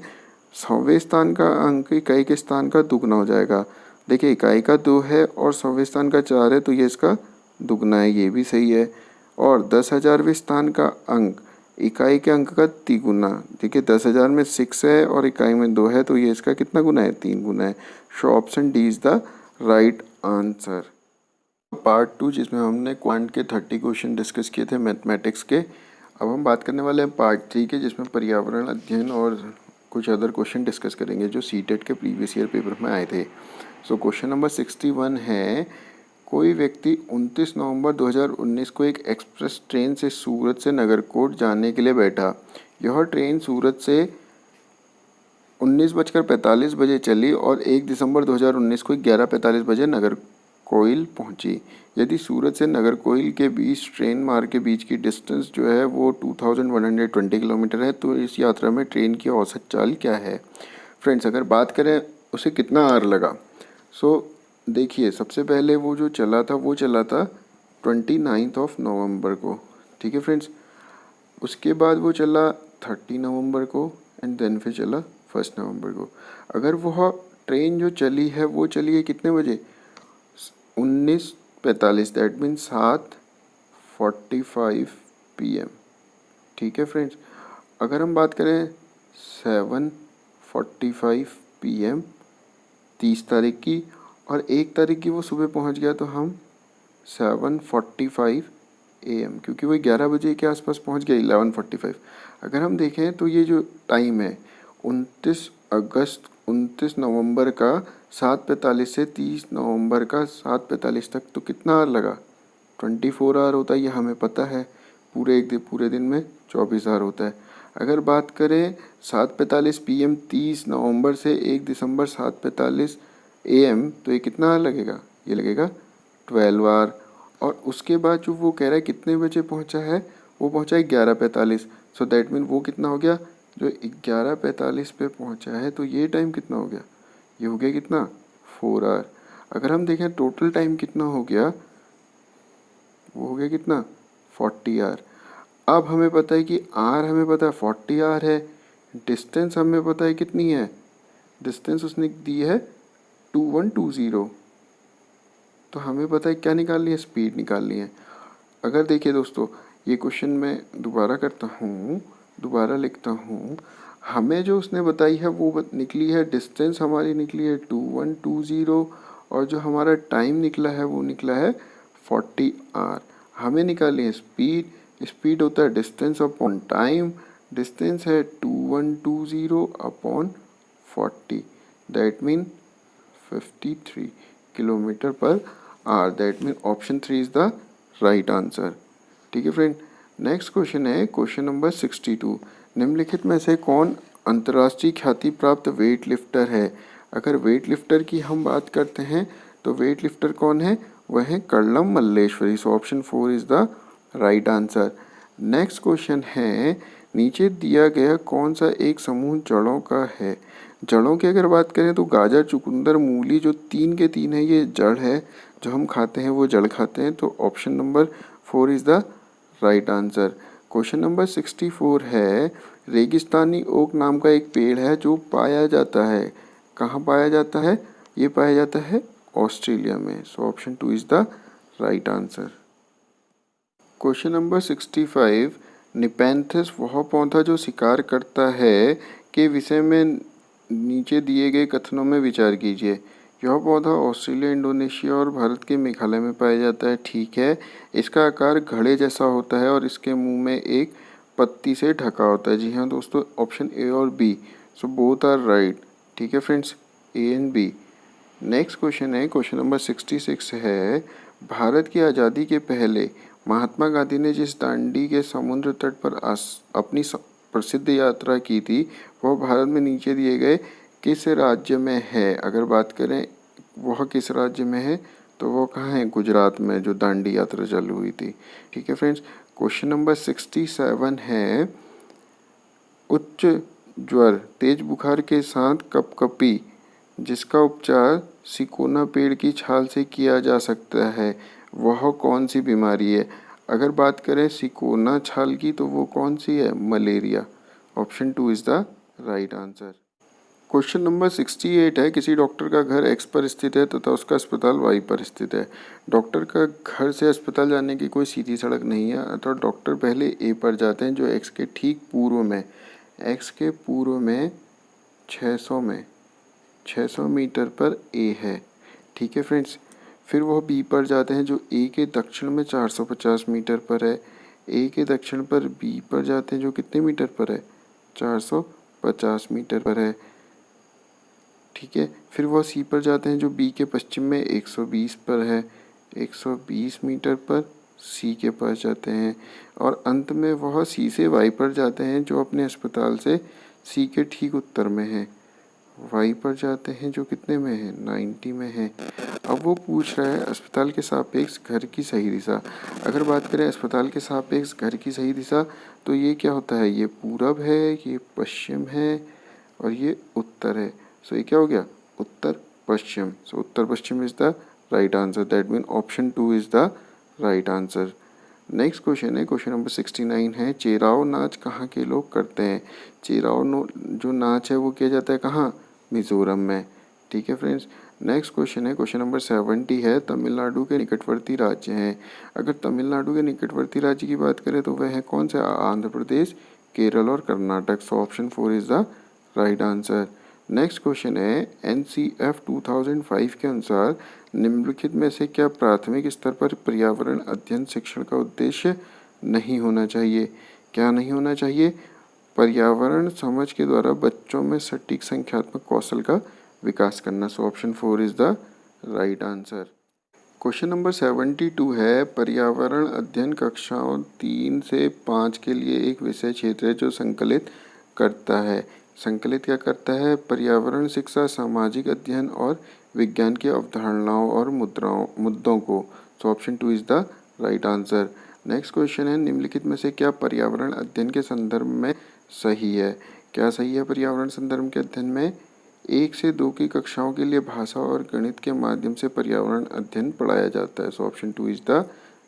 100वें स्थान का अंक इकाई के स्थान का दुगना हो जाएगा। देखिए इकाई का 2 है और 100वें स्थान का 4 है तो ये इसका दुगना है, ये भी सही है। और 10,000वें स्थान का अंक इकाई के अंक का तिगुना। देखिए 10,000 में 6 है और इकाई में 2 है तो ये इसका कितना गुना है? 3 गुना है। So option D is the right answer. Part 2 जिसमें हमने क्वांट के 30 क्वेश्चन डिस्कस किए थे मैथमेटिक्स के। अब हम बात करने वाले हैं पार्ट 3 के, जिसमें पर्यावरण अध्ययन और कुछ अदर क्वेश्चन डिस्कस करेंगे जो सीटेट के प्रीवियस ईयर पेपर में आए थे। सो क्वेश्चन नंबर 61 है, कोई व्यक्ति 29 नवंबर 2019 को एक एक्सप्रेस ट्रेन से सूरत से नगरकोट जाने के लिए बैठा। यह ट्रेन सूरत से 19:45 बजे चली और 1 दिसंबर 2019 को 11:45 बजे नागरकोइल पहुंची। यदि सूरत से नागरकोइल के बीच ट्रेन मार्ग के बीच की डिस्टेंस जो है वो 2120 किलोमीटर है, तो इस यात्रा में ट्रेन की औसत चाल क्या है? फ्रेंड्स अगर बात करें उसे कितना आवर लगा, सो देखिए सबसे पहले वो जो चला था 29 नवंबर को। ठीक है फ्रेंड्स। उसके बाद वो चला 30 नवंबर को एंड देन फिर चला 1 नवंबर को। अगर वह ट्रेन जो चली है वो चली है कितने बजे? 19:45। That mean 7:45 PM। ठीक है फ्रेंड्स। अगर हम बात करें 7:45 PM 30 तारीख की, और 1 तारीख की वो सुबह पहुंच गया तो हम 7:45 AM, क्योंकि वो 11 बजे के आसपास पहुंच गया 11:45। अगर हम देखें तो ये जो टाइम है 29 नवंबर का 7:45 से 30 नवंबर का 7:45 तक, तो कितना आवर लगा? 24 आवर होता है, ये हमें पता है। पूरे दिन में 24 आवर होता है। अगर बात करें 7:45 PM 30 नवंबर से 1 दिसंबर 7:45 AM, तो ये कितना आवर लगेगा? ये लगेगा 12 आवर। और उसके बाद जो वो कह रहा है कितने बजे पहुंचा है, वो पहुंचा है 11:45। सो दैट मीन वो कितना हो गया, जो 11:45 पे पहुंचा है, तो ये टाइम कितना हो गया? ये हो गया कितना? 4 आवर। अगर हम देखें टोटल टाइम कितना हो गया, वो हो गया कितना? 40 आवर। अब हमें पता है कि आर हमें पता है 40 आर है, डिस्टेंस हमें पता है कितनी है, डिस्टेंस उसने दी है 2120। तो हमें पता है क्या निकालनी है, स्पीड निकालनी है। अगर देखिए दोस्तों, ये क्वेश्चन मैं दोबारा करता हूँ, दोबारा लिखता हूँ। हमें जो उसने बताई है वो निकली है, डिस्टेंस हमारी निकली है 2120, और जो हमारा टाइम निकला है वो निकला है 40 आर। हमें निकालनी है स्पीड। स्पीड होता है डिस्टेंस अपॉन टाइम। डिस्टेंस है 2120 upon 40, that mean 53 kilometre per hour. That mean option 3 is the right answer. ठीक है फ्रेंड। नेक्स्ट क्वेश्चन है क्वेश्चन नंबर 62। निम्नलिखित में से कौन अंतर्राष्ट्रीय ख्याति प्राप्त वेट लिफ्टर है? अगर वेट लिफ्टर की हम बात करते हैं तो वेट लिफ्टर कौन है? वह है Karnam Malleswari. So option 4 is the right answer. Next question है, नीचे दिया गया कौन सा एक समूह जड़ों का है? जड़ों की अगर बात करें तो गाजर, चुकंदर, मूली, जो 3 के 3 है, ये जड़ है। जो हम खाते हैं वो जड़ खाते हैं। तो option number 4 is the right answer. Question number 64 है, रेगिस्तानी ओक नाम का एक पेड़ है जो पाया जाता है, कहाँ पाया जाता है? ये पाया जाता है ऑस्ट्रेलिया में। सो option 2 is the right answer. Question number 65, nepenthes वह पौधा जो शिकार करता है के विषय में नीचे दिए गए कथनों में विचार कीजिए। यह पौधा ऑस्ट्रेलिया, इंडोनेशिया और भारत के मेघालय में पाया जाता है। ठीक है। इसका आकार घड़े जैसा होता है और इसके मुंह में एक पत्ती से ढका होता है। जी हाँ दोस्तों, ऑप्शन ए और B, so both are right. ठीक है friends, A and B. Next question है क्वेश्चन नंबर 66 है, भारत की आज़ादी के पहले महात्मा गांधी ने जिस दांडी के समुद्र तट पर अपनी प्रसिद्ध यात्रा की थी, वह भारत में नीचे दिए गए किस राज्य में है? अगर बात करें वह किस राज्य में है, तो वो कहाँ है? गुजरात में, जो दांडी यात्रा चालू हुई थी। ठीक है फ्रेंड्स। क्वेश्चन नंबर 67 है, उच्च ज्वर, तेज बुखार के साथ कपकपी, जिसका उपचार सिकोना पेड़ की छाल से किया जा सकता है, वह कौन सी बीमारी है? अगर बात करें सिकोना छाल की, तो वो कौन सी है? Malaria. Option 2 is the right answer. Question number 68 है, किसी डॉक्टर का घर एक्स पर स्थित है तथा उसका अस्पताल वाई पर स्थित है। डॉक्टर का घर से अस्पताल जाने की कोई सीधी सड़क नहीं है, अतः डॉक्टर पहले ए पर जाते हैं जो एक्स के ठीक पूर्व में, एक्स के पूर्व में 600 मीटर पर ए है। ठीक है फ्रेंड्स। फिर वह बी पर जाते हैं जो ए के दक्षिण में 450 मीटर पर है। ए के दक्षिण पर बी पर जाते हैं जो कितने मीटर पर है? 450 मीटर पर है। ठीक है। फिर वह सी पर जाते हैं जो बी के पश्चिम में 120 पर है, 120 मीटर पर सी के पास जाते हैं। और अंत में वह सी से वाई पर जाते हैं जो अपने अस्पताल से सी के ठीक उत्तर में है। वाई पर जाते हैं जो कितने में है? 90 में है। अब वो पूछ रहा है अस्पताल के सापेक्ष घर की सही दिशा। अगर बात करें अस्पताल के सापेक्ष घर की सही दिशा, तो ये क्या होता है? ये पूरब है, ये पश्चिम है और ये उत्तर है। सो ये क्या हो गया? उत्तर पश्चिम। सो उत्तर पश्चिम is the right answer. That mean option 2 is the right answer. Next question है क्वेश्चन नंबर 69 है, चेराव नाच कहाँ के लोग करते हैं? चेराव जो नाच है वो किया जाता है कहाँ? मिजोरम में। ठीक है फ्रेंड्स। नेक्स्ट क्वेश्चन है क्वेश्चन नंबर 70 है, तमिलनाडु के निकटवर्ती राज्य हैं। अगर तमिलनाडु के निकटवर्ती राज्य की बात करें तो वह है कौन से? आंध्र प्रदेश, केरल और कर्नाटक। सो option 4 is the right answer. Next question है, NCF 2005 के अनुसार निम्नलिखित में से क्या प्राथमिक स्तर पर पर्यावरण अध्ययन शिक्षण का उद्देश्य नहीं होना चाहिए? क्या नहीं होना चाहिए? पर्यावरण समझ के द्वारा बच्चों में सटीक संख्यात्मक कौशल का विकास करना। सो option 4 is the right answer. Question number 72 है, पर्यावरण अध्ययन कक्षाओं 3 से 5 के लिए एक विषय क्षेत्र है जो संकलित करता है। संकलित क्या करता है? पर्यावरण शिक्षा, सामाजिक अध्ययन और विज्ञान की अवधारणाओं और मुद्दों को। सो option 2 is the right answer. Next question है, निम्नलिखित में से क्या पर्यावरण अध्ययन के संदर्भ में सही है? क्या सही है पर्यावरण संदर्भ के अध्ययन में? 1 से 2 की कक्षाओं के लिए भाषा और गणित के माध्यम से पर्यावरण अध्ययन पढ़ाया जाता है। सो option 2 is the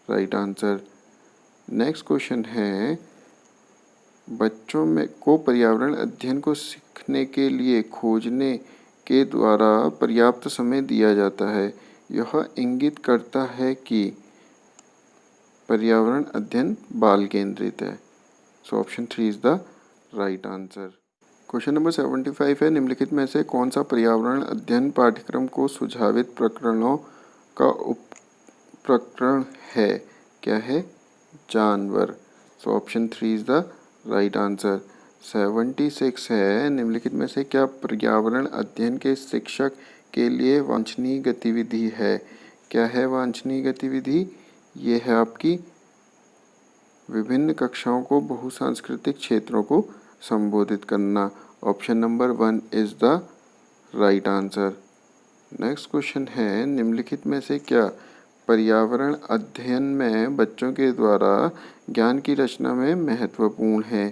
right answer. Next question है, बच्चों में को पर्यावरण अध्ययन को सीखने के लिए खोजने के द्वारा पर्याप्त समय दिया जाता है। यह इंगित करता है कि पर्यावरण अध्ययन बाल केंद्रित है। So option 3 is the right answer. Question number 75 है, निम्नलिखित में से कौन सा पर्यावरण अध्ययन पाठ्यक्रम को सुझावित प्रकरणों का उप प्रकरण है? क्या है? जानवर। So option 3 is the right answer. 76 है, निम्नलिखित में से क्या पर्यावरण अध्ययन के शिक्षक के लिए वांछनीय गतिविधि है? क्या है वांछनीय गतिविधि? ये है आपकी विभिन्न कक्षाओं को बहुसांस्कृतिक क्षेत्रों को संबोधित करना। Option number 1 is the right answer. Next question है, निम्नलिखित में से क्या पर्यावरण अध्ययन में बच्चों के द्वारा ज्ञान की रचना में महत्वपूर्ण है?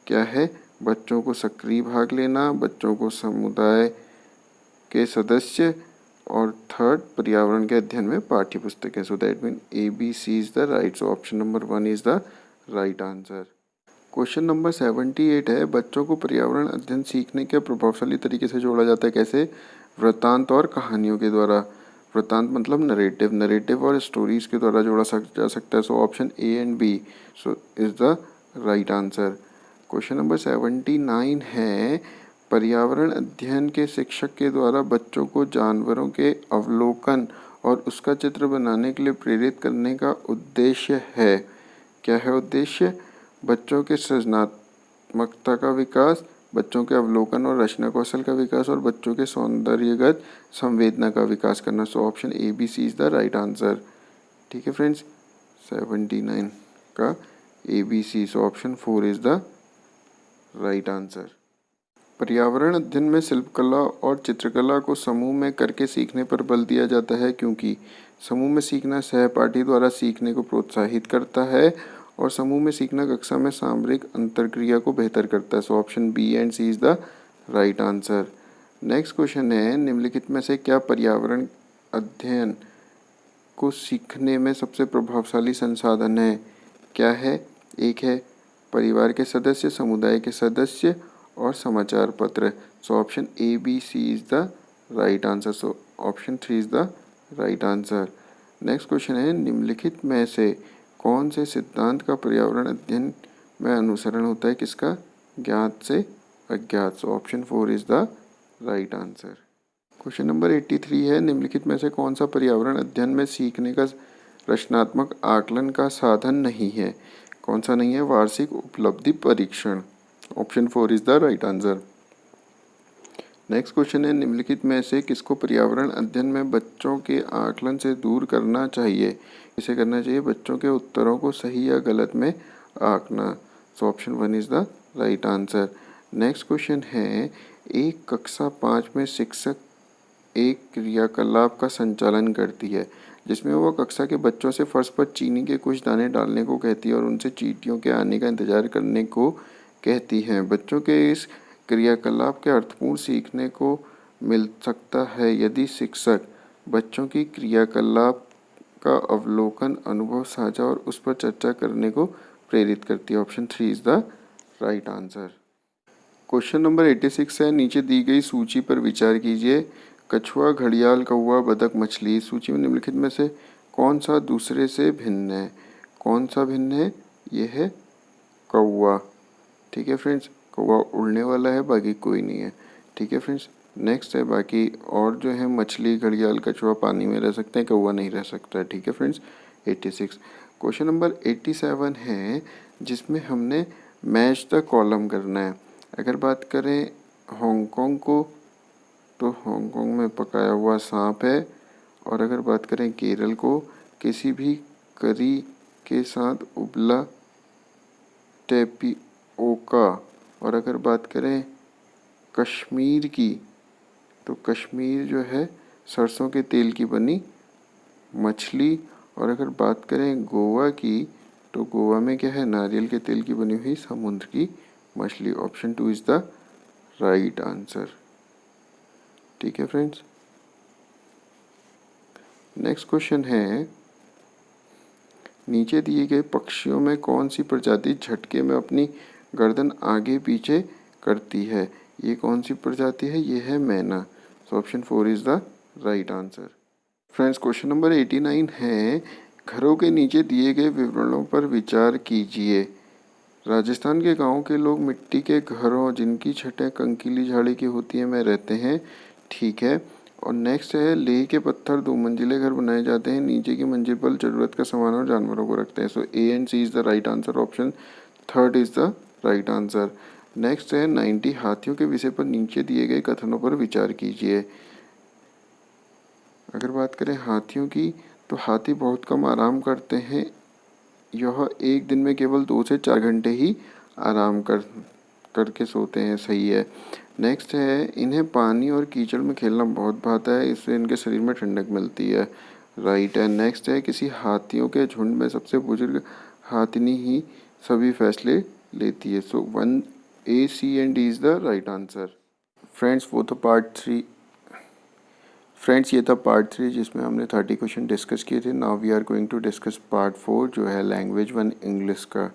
क्या है? बच्चों को सक्रिय भाग लेना, बच्चों को समुदाय के सदस्य, और थर्ड पर्यावरण के अध्ययन में पाठ्य पुस्तकें। So that mean ABC is the right. So option number 1 is the right answer. Question number 78 है, बच्चों को पर्यावरण अध्ययन सीखने के प्रभावशाली तरीके से जोड़ा जाता है। कैसे? वृत्तांत और कहानियों के द्वारा। वृत्तांत मतलब नरेटिव और स्टोरीज के द्वारा जोड़ा जा सकता है। So option A and B so is the right answer. Question number 79 है, पर्यावरण अध्ययन के शिक्षक के द्वारा बच्चों को जानवरों के अवलोकन और उसका चित्र बनाने के लिए प्रेरित करने का उद्देश्य है। क्या है उद्देश्य? बच्चों के सृजनात्मकता का विकास, बच्चों के अवलोकन और रचना कौशल का विकास और बच्चों के सौंदर्यगत संवेदना का विकास करना। So option ABC is the right answer. ठीक है फ्रेंड्स, 79 का ABC। So option 4 is the right answer. पर्यावरण अध्ययन में शिल्पकला और चित्रकला को समूह में करके सीखने पर बल दिया जाता है क्योंकि समूह में सीखना सहपाठी द्वारा सीखने को प्रोत्साहित करता है और समूह में सीखना कक्षा में सामरिक अंतरक्रिया को बेहतर करता है। So option B and C is the right answer. Next question है, निम्नलिखित में से क्या पर्यावरण अध्ययन को सीखने में सबसे प्रभावशाली संसाधन है? क्या है? एक है परिवार के सदस्य, समुदाय के सदस्य और समाचार पत्र। So option ABC is the right answer. So option 3 is the right answer. Next question है, निम्नलिखित में से कौन से सिद्धांत का पर्यावरण अध्ययन में अनुसरण होता है? किसका? ज्ञात से अज्ञात। सो option 4 is the right answer. Question number 83 है, निम्नलिखित में से कौन सा पर्यावरण अध्ययन में सीखने का रचनात्मक आकलन का साधन नहीं है? कौन सा नहीं है? वार्षिक उपलब्धि परीक्षण। Option 4 is the right answer. Next question है, निम्नलिखित में से किसको पर्यावरण अध्ययन में बच्चों के आकलन से दूर करना चाहिए? इसे करना चाहिए बच्चों के उत्तरों को सही या गलत में आंकना। So option 1 is the right answer. Next question है, एक कक्षा 5 में शिक्षक एक क्रियाकलाप का संचालन करती है जिसमें वह कक्षा के बच्चों से फर्श पर चीनी के कुछ दाने डालने को कहती है और उनसे चींटियों के आने का इंतजार करने को कहती हैं। बच्चों के इस क्रियाकलाप के अर्थपूर्ण सीखने को मिल सकता है यदि शिक्षक बच्चों की क्रियाकलाप का अवलोकन, अनुभव साझा और उस पर चर्चा करने को प्रेरित करती है। Option 3 is the right answer. Question number 86 है, नीचे दी गई सूची पर विचार कीजिए। कछुआ, घड़ियाल, कौवा, बतख, मछली। सूची में निम्नलिखित में से कौन सा दूसरे से भिन्न है? कौन सा भिन्न है? ये है कौवा। ठीक है फ्रेंड्स, कौवा उड़ने वाला है, बाकी कोई नहीं है। ठीक है फ्रेंड्स, नेक्स्ट है बाकी और जो है मछली, घड़ियाल, कछुआ पानी में रह सकते हैं, कौवा नहीं रह सकता है। ठीक है फ्रेंड्स, 86। क्वेश्चन नंबर 87 है जिसमें हमने मैच द कॉलम करना है। अगर बात करें हांगकांग को तो हांगकांग में पकाया हुआ सांप है और अगर बात करें केरल को, किसी भी करी के साथ उबला टेपिओका। और अगर बात करें कश्मीर की, तो कश्मीर जो है सरसों के तेल की बनी मछली। और अगर बात करें गोवा की, तो गोवा में क्या है, नारियल के तेल की बनी हुई समुद्र की मछली। Option 2 is the right answer. ठीक है फ्रेंड्स, नेक्स्ट क्वेश्चन है, नीचे दिए गए पक्षियों में कौन सी प्रजाति झटके में अपनी गर्दन आगे पीछे करती है? ये कौन सी प्रजाति है? ये है मैना। सो option 4 is the right answer. Friends, question number 89 है, घरों के नीचे दिए गए विवरणों पर विचार कीजिए। राजस्थान के गांवों के लोग मिट्टी के घरों जिनकी छतें कंकीली झाड़ी की होती है में रहते हैं। ठीक है। और नेक्स्ट है, लेह के पत्थर 2 मंजिले घर बनाए जाते हैं, नीचे की मंजिल पर जरूरत का सामान और जानवरों को रखते हैं। So A and C is the right answer. Option 3 is the right answer. Next है, 90 हाथियों के विषय पर नीचे दिए गए कथनों पर विचार कीजिए। अगर बात करें हाथियों की, तो हाथी बहुत कम आराम करते हैं, यह एक दिन में केवल 2 से 4 घंटे ही आराम करके सोते हैं। सही है। नेक्स्ट है, इन्हें पानी और कीचड़ में खेलना बहुत भाता है, इससे इनके शरीर में ठंडक मिलती है। राइट है। नेक्स्ट है, किसी हाथियों के झुंड में सबसे बुजुर्ग हाथिनी ही सभी फैसले लेती है। सो 1 A, C and D is the right answer. Friends, वो तो ये था पार्ट 3 जिसमें हमने 30 क्वेश्चन डिस्कस किए थे। Now we are going to discuss part 4 जो है लैंग्वेज 1 इंग्लिश का।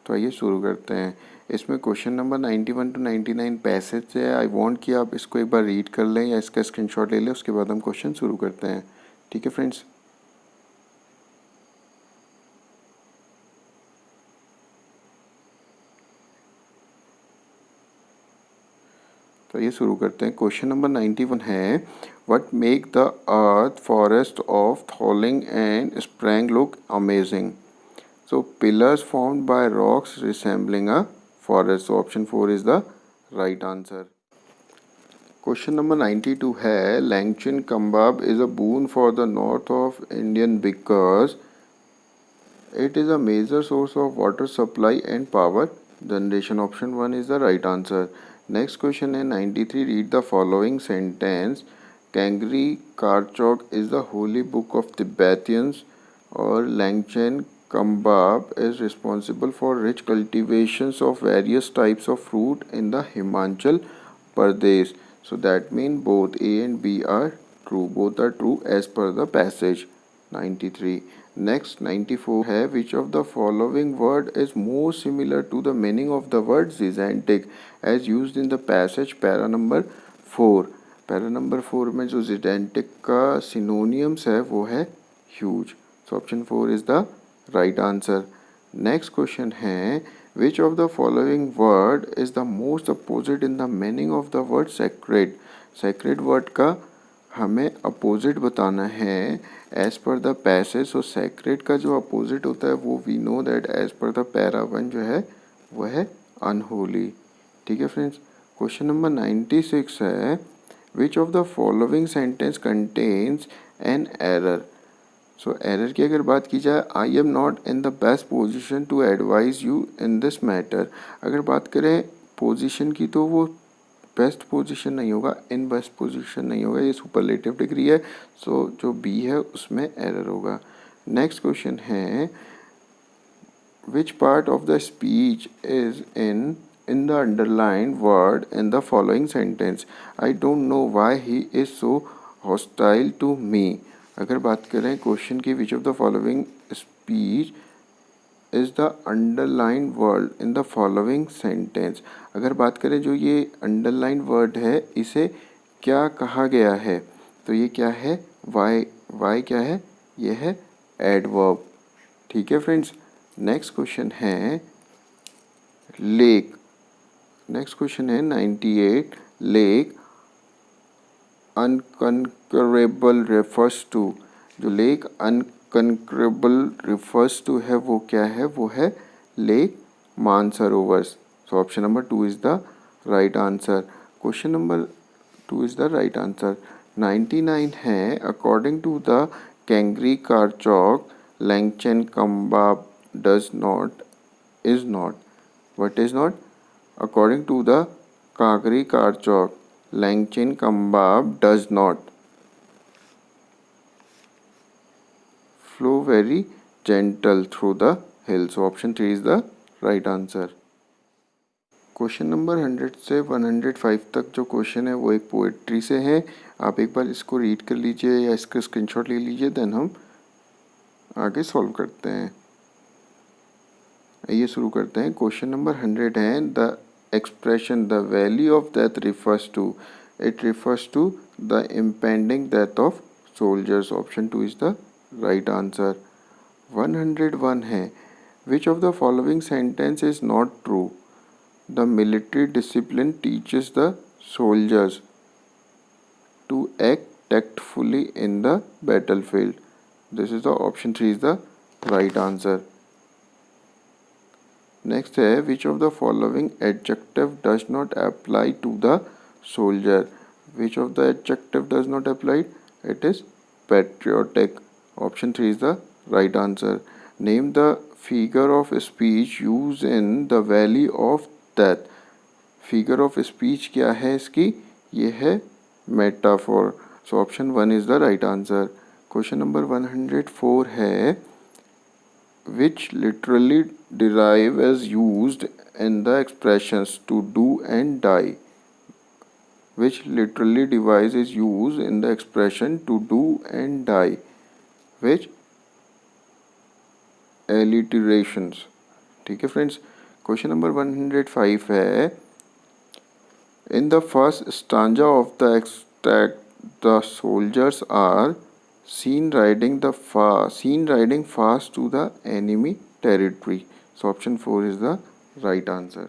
तो आइए शुरू करते हैं। इसमें क्वेश्चन नंबर 91 टू 99 पैसेज है। आई वांट कि आप इसको एक बार रीड कर लें या इसका स्क्रीनशॉट ले लें, उसके बाद हम क्वेश्चन शुरू करते हैं। ठीक है फ्रेंड्स। तो ये शुरू करते हैं। क्वेश्चन नंबर 91 है, what make the earth forest of थॉलिंग and sprang look amazing? So pillars formed by rocks resembling a forest. So option 4 is the right answer. Question number 92 है, Langchin kebab is a boon for the north of Indian because it is a major source of water supply and power generation. Option 1 is the right answer. Next question है 93, read the following sentence. Kangri Karchok is the holy book of Tibetans, और Langchen Kambab is responsible for rich cultivations of various types of fruit in the Himachal Pradesh. So that means both A and B are true. Both are true as per the passage. 93. Next 94 है, which of the following word is more similar to the meaning of the word gigantic as used in the passage? Para number 4। Para number 4 में जो gigantic का synonyms है वो है huge. So option 4 is the right answer. Next question है, which of the following word is the most opposite in the meaning of the word sacred? Sacred word का हमें opposite बताना है as per the passage. So sacred का जो opposite होता है वो we know that as per the para 1 जो है वो है अनहोली। ठीक है फ्रेंड्स। क्वेश्चन नंबर 96 है, which of the following sentence contains an error? So error की अगर बात की जाए, I am not in the best position to advise you in this matter. अगर बात करें पोजिशन की, तो वो बेस्ट पोजीशन नहीं होगा, इन बेस्ट पोजीशन नहीं होगा, ये सुपरलेटिव डिग्री है। सो जो बी है उसमें एरर होगा। नेक्स्ट क्वेश्चन है, which part of the speech is in the underline word in the following sentence? I don't know why he is so hostile to me. अगर बात करें क्वेश्चन की, which of the following speech is the underline word in the following sentence? अगर बात करें जो ये underline word है इसे क्या कहा गया है, तो ये क्या है? वाई क्या है? ये है एडवर्ब। ठीक है फ्रेंड्स। नेक्स्ट क्वेश्चन है लेक। नेक्स्ट क्वेश्चन है 98, लेक अनकंकरेबल रेफर्स टू। जो लेक अनकंकरेबल रिफर्स टू है वो क्या है? वो है lake Manasarovar. So option number 2 is the right answer. Question number 2 is the right answer. 99 है अकॉर्डिंग टू द कैंगरी कारचौक लैंगचेन कम्बाब does not is not. What is not? According to the Kagri Karchok, Langchin Kambab does not flow very gentle through the hill. So option 3 is the right answer. Question number 100 से 105 तक जो question है वो एक poetry से है. आप एक बार इसको रीड कर लीजिए या इसका स्क्रीनशॉट ले लीजिए, देन हम आगे सॉल्व करते हैं. आइए शुरू करते हैं. क्वेश्चन नंबर 100 है the expression the valley of death refers to. It refers to the impending death of soldiers. Option 2 is the right answer. 101 है which of the following sentence is not true. The military discipline teaches the soldiers to act tactfully in the battlefield. This is the option 3 is the right answer. Next है which of the following adjective does not apply to the soldier. Which of the adjective does not apply. It is patriotic. Option 3 is the right answer. Name the figure of speech use in the valley of death. Figure of speech क्या है इसकी. ये है metaphor. So option 1 is the right answer. Question number 104 है which literally derive as used in the expressions to do and die. Which literally device is used in the expression to do and die. Which alliterations. ठीक है friends. Question number 105 है in the first stanza of the extract the soldiers are seen riding fast to the enemy territory. So option 4 is the right answer.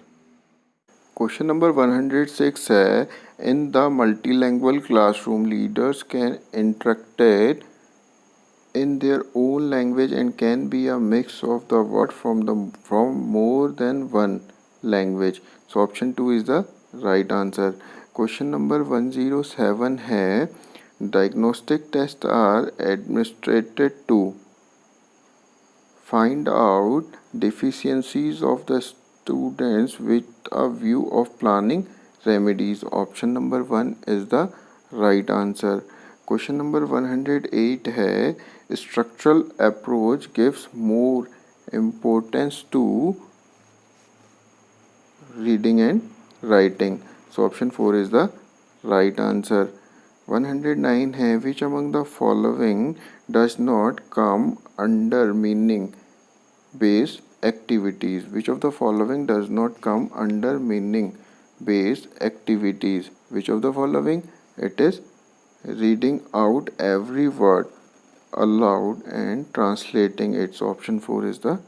Question number 106 है in the multilingual classroom leaders can interact in their own language and can be a mix of the word from more than one language. So option 2 is the right answer. Question number 107 है diagnostic tests are administered to find out deficiencies of the students with a view of planning remedies. Option number 1 is the right answer. Question number 108 है structural approach gives more importance to reading and writing. So option 4 is the right answer. 109 है which among the following does not come under meaning based activities. Which of the following does not come under meaning based activities. Which of the following. It is reading out every word aloud and translating it. So option 4 is the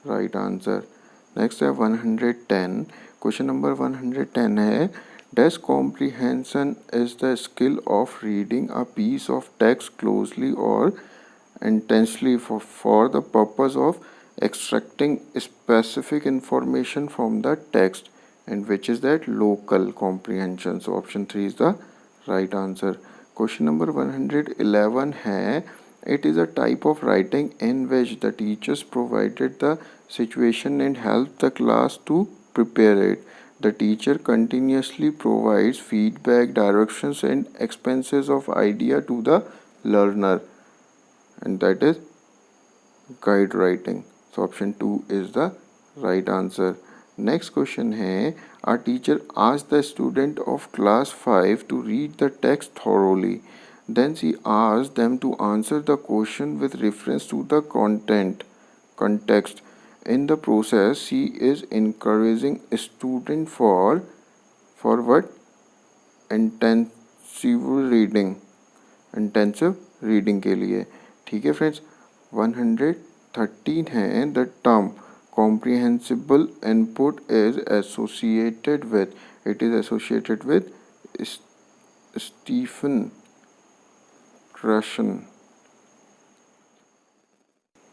right answer. Next है 110. Question number 110 है Does comprehension is the skill of reading a piece of text closely or intensely for the purpose of extracting specific information from the text, and which is that local comprehension. So option 3 is the right answer. Question number 111 है it is a type of writing in which the teachers provided the situation and helped the class to prepare it. The teacher continuously provides feedback, directions and expenses of idea to the learner, and that is guide writing. So option 2 is the right answer. Next question है a teacher asked the student of class 5 to read the text thoroughly. Then she asked them to answer the question with reference to the context. In the process, she is encouraging student for what? Intensive reading के लिए. ठीक है friends. 113 है the term comprehensible input is associated with. It is associated with Stephen Krashen.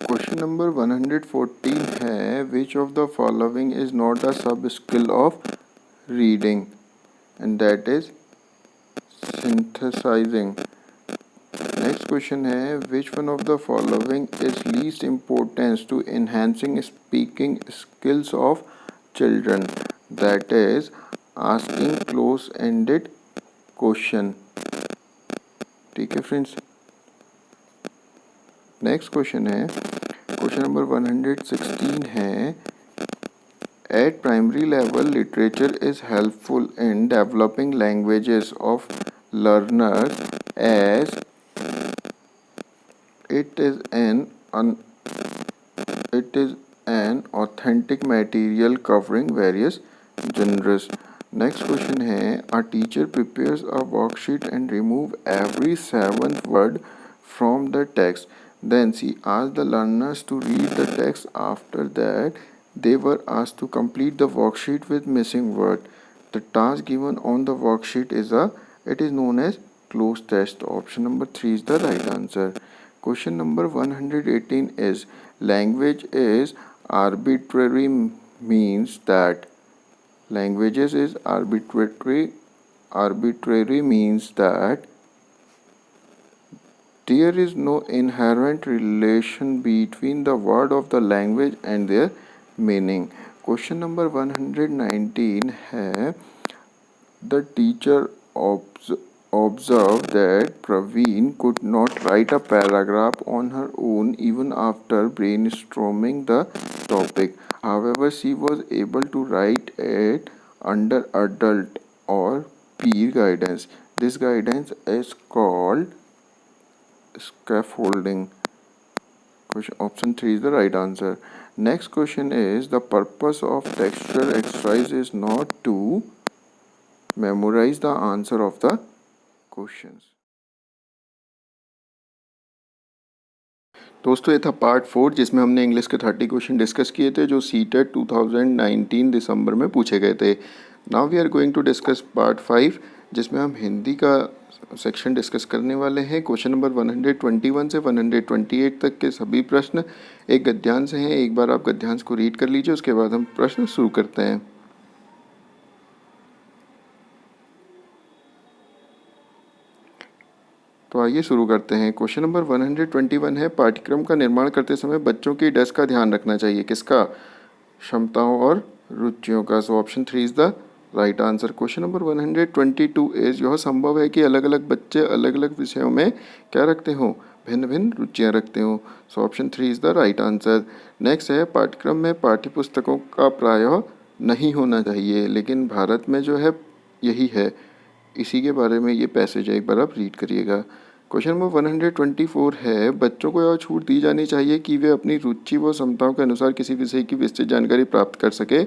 Question number 114 है which of the following is not a sub skill of reading, and that is synthesizing. Next question है which one of the following is least importance to enhancing speaking skills of children, that is asking close ended question. ठीक है friends. Next question है question number 116 है at primary level literature is helpful in developing languages of learners as it is an authentic material covering various genres. Next question है a teacher prepares a worksheet and remove every seventh word from the text. Then she asks the learners to read the text. After that, they were asked to complete the worksheet with missing word. The task given on the worksheet is known as cloze test. Option number 3 is the right answer. Question number 118 is language is arbitrary means that languages is arbitrary means that there is no inherent relation between the word of the language and their meaning. Question number 119 है the teacher observed that Praveen could not write a paragraph on her own even after brainstorming the topic. However, she was able to write it under adult or peer guidance. This guidance is called scaffolding. Option 3 is the right answer. Next question is the purpose of textual exercise is not to memorize the answer of the questions. दोस्तों ये था part 4 जिसमें हमने English के 30 question discuss किए थे जो CTET 2019 दिसंबर में पूछे गए थे। Now we are going to discuss part 5 जिसमें हम हिंदी का सेक्शन डिस्कस करने वाले हैं। क्वेश्चन नंबर 121 से 128 तक के सभी प्रश्न एक गद्यांश हैं। एक बार आप गद्यांश को रीड कर लीजिए, उसके बाद हम प्रश्न शुरू करते हैं। तो आइए शुरू करते हैं। क्वेश्चन नंबर 121 है पाठ्यक्रम का निर्माण करते समय बच्चों की डस का ध्यान रखना चाहिए। किसका? क्षमताओं और रुचियों का। So option 3 is the right answer. Question number 122 is यह संभव है कि अलग अलग बच्चे अलग अलग विषयों में क्या रखते हो? भिन्न भिन्न रुचियाँ रखते हो। So option 3 is the right answer. Next है पाठ्यक्रम में पाठ्य पुस्तकों का प्रायः नहीं होना चाहिए, लेकिन भारत में जो है यही है। इसी के बारे में ये पैसेज है, एक बार आप रीड करिएगा। क्वेश्चन नंबर 124 है बच्चों को यह छूट दी जानी चाहिए कि वे अपनी रुचि व क्षमताओं के अनुसार किसी विषय की विस्तृत जानकारी प्राप्त कर सके।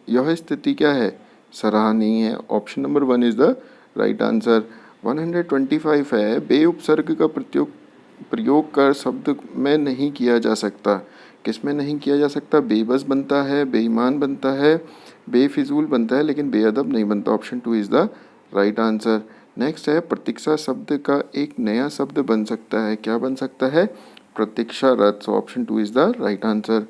यह स्थिति क्या है? सराहनीय है। Option number 1 is the right answer. 125 है बे उपसर्ग का प्रयोग कर शब्द में नहीं किया जा सकता। किस में नहीं किया जा सकता? बेबस बनता है, बेईमान बनता है, बेफिजूल बनता है, लेकिन बेअदब नहीं बनता। Option 2 is the right answer. Next है प्रतीक्षा शब्द का एक नया शब्द बन सकता है। क्या बन सकता है? प्रतीक्षारत। So option 2 is the right answer.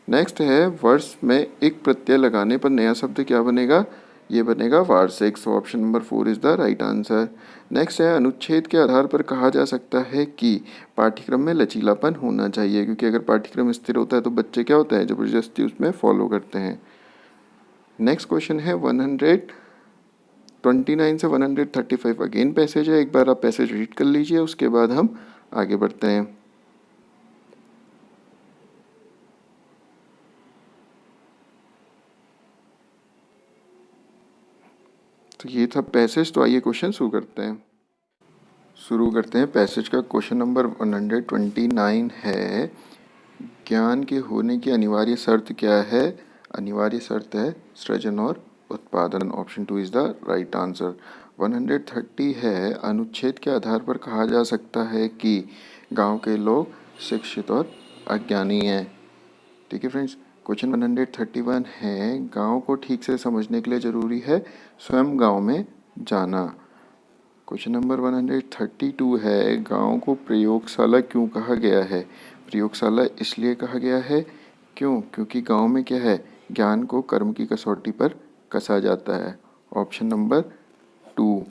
Next है वर्ष में एक प्रत्यय लगाने पर नया शब्द क्या बनेगा? ये बनेगा वार्षिक। सो option number 4 is the right answer. Next है अनुच्छेद के आधार पर कहा जा सकता है कि पाठ्यक्रम में लचीलापन होना चाहिए, क्योंकि अगर पाठ्यक्रम स्थिर होता है तो बच्चे क्या होते हैं? जबरदस्ती उसमें फॉलो करते हैं। नेक्स्ट क्वेश्चन है 129 से 135 अगेन पैसेज है। एक बार आप पैसेज रीड कर लीजिए, उसके बाद हम आगे बढ़ते हैं। तो ये था पैसेज। तो आइए क्वेश्चन शुरू करते हैं पैसेज का। क्वेश्चन नंबर 129 है ज्ञान के होने की अनिवार्य शर्त क्या है? अनिवार्य शर्त है सृजन और उत्पादन। Option 2 is the right answer. 130 है अनुच्छेद के आधार पर कहा जा सकता है कि गांव के लोग शिक्षित और अज्ञानी हैं। ठीक है फ्रेंड्स। क्वेश्चन 131 है गांव को ठीक से समझने के लिए ज़रूरी है स्वयं गांव में जाना। क्वेश्चन नंबर 132 है गांव को प्रयोगशाला क्यों कहा गया है? प्रयोगशाला इसलिए कहा गया है क्योंकि गांव में क्या है? ज्ञान को कर्म की कसौटी पर कसा जाता है। Option number 2।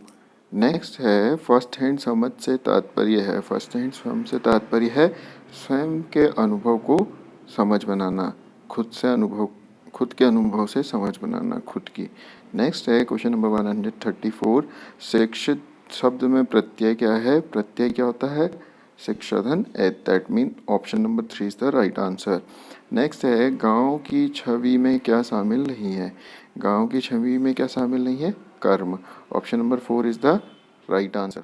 नेक्स्ट है फर्स्ट हैंड समझ से तात्पर्य है, फर्स्ट हैंड समझ से तात्पर्य है स्वयं के अनुभव को समझ बनाना, खुद के अनुभव से समझ बनाना खुद की। नेक्स्ट है क्वेश्चन नंबर 134, शिक्षित शब्द में प्रत्यय क्या है? प्रत्यय क्या होता है? शिक्षाधन एट, that mean option number 3 is the right answer. Next है गांव की छवि में क्या शामिल नहीं है? गांव की छवि में क्या शामिल नहीं है? कर्म, option number 4 is the right answer.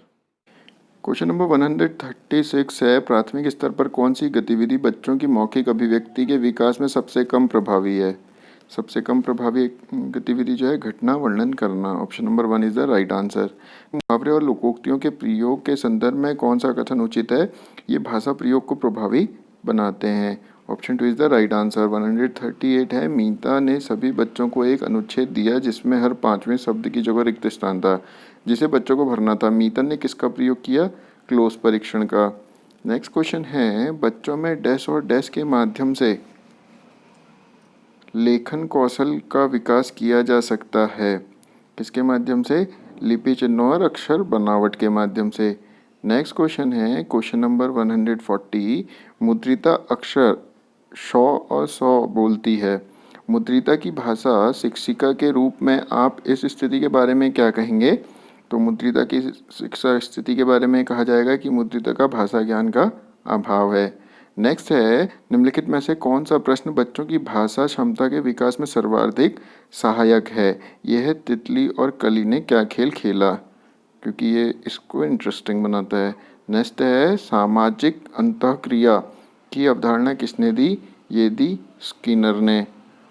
Question number 136 है प्राथमिक स्तर पर कौन सी गतिविधि बच्चों की मौखिक अभिव्यक्ति के विकास में सबसे कम प्रभावी है? सबसे कम प्रभावी गतिविधि जो है घटना वर्णन करना, option number 1 is the right answer. मुहावरे और लोकोक्तियों के प्रयोग के संदर्भ में कौन सा कथन उचित है? ये भाषा प्रयोग को प्रभावी बनाते हैं, option 2 is the right answer. 138 है मीता ने सभी बच्चों को एक अनुच्छेद दिया जिसमें हर 5वें शब्द की जगह रिक्त स्थान था, जिसे बच्चों को भरना था। मीता ने किसका प्रयोग किया? क्लोज परीक्षण का। नेक्स्ट क्वेश्चन है बच्चों में डैश और डैश के माध्यम से लेखन कौशल का विकास किया जा सकता है। किसके माध्यम से? लिपि चिन्हों और अक्षर बनावट के माध्यम से। नेक्स्ट क्वेश्चन है क्वेश्चन नंबर 140, मुद्रिता अक्षर शौ और सौ बोलती है। मुद्रिता की भाषा शिक्षिका के रूप में आप इस स्थिति के बारे में क्या कहेंगे? तो मुद्रिता की शिक्षा स्थिति के बारे में कहा जाएगा कि मुद्रिता का भाषा ज्ञान का अभाव है। नेक्स्ट है निम्नलिखित में से कौन सा प्रश्न बच्चों की भाषा क्षमता के विकास में सर्वाधिक सहायक है? यह है तितली और कली ने क्या खेल खेला, क्योंकि ये इसको इंटरेस्टिंग बनाता है। नेक्स्ट है सामाजिक अंतःक्रिया की अवधारणा किसने दी? ये दी स्किनर ने।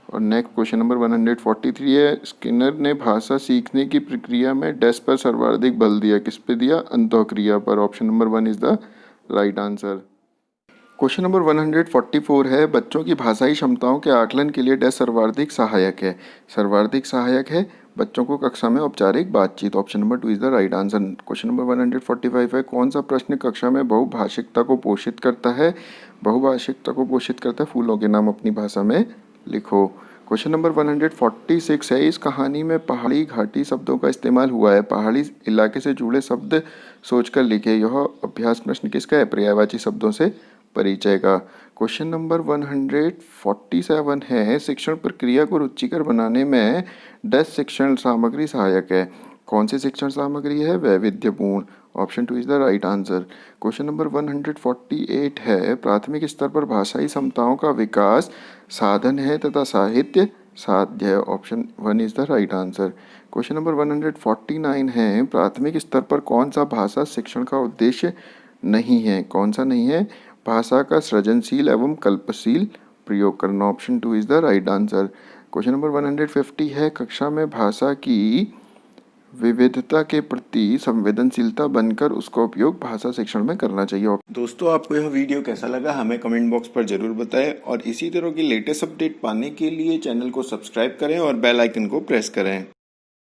और नेक्स्ट क्वेश्चन नंबर 143 है स्किनर ने भाषा सीखने की प्रक्रिया में डैश पर सर्वाधिक बल दिया, किस पे दिया? अंतःक्रिया पर, option number 1 is the right answer. Question number 144 है बच्चों की भाषाई क्षमताओं के आकलन के लिए डैश सर्वाधिक सहायक है? सर्वाधिक सहायक है बच्चों को कक्षा में औपचारिक बातचीत, option number 2 is the right answer. Question number 145 है कौन सा प्रश्न कक्षा में बहुभाषिकता को पोषित करता है? बहुभाषिकता को पोषित करता है फूलों के नाम अपनी भाषा में लिखो। क्वेश्चन नंबर 146 है इस कहानी में पहाड़ी घाटी शब्दों का इस्तेमाल हुआ है, पहाड़ी इलाके से जुड़े शब्द सोचकर लिखे। यह अभ्यास प्रश्न किसका है? पर्यायवाची शब्दों से परिचय का। क्वेश्चन नंबर 147 है शिक्षण प्रक्रिया को रुचिकर बनाने में डैश शिक्षण सामग्री सहायक है? कौन सी शिक्षण सामग्री है? वैविध्यपूर्ण, option 2 is the right answer. Question number 148 है प्राथमिक स्तर पर भाषाई क्षमताओं का विकास साधन है तथा साहित्य साध्य है, option 1 is the right answer. Question number 149 है प्राथमिक स्तर पर कौन सा भाषा शिक्षण का उद्देश्य नहीं है? कौन सा नहीं है? भाषा का सृजनशील एवं कल्पशील प्रयोग करना, option 2 is the right answer. Question number 150 है कक्षा में भाषा की विविधता के प्रति संवेदनशीलता बनकर उसका उपयोग भाषा शिक्षण में करना चाहिए। दोस्तों आपको यह वीडियो कैसा लगा हमें कमेंट बॉक्स पर जरूर बताएं और इसी तरह की लेटेस्ट अपडेट पाने के लिए चैनल को सब्सक्राइब करें और बेल आइकन को प्रेस करें।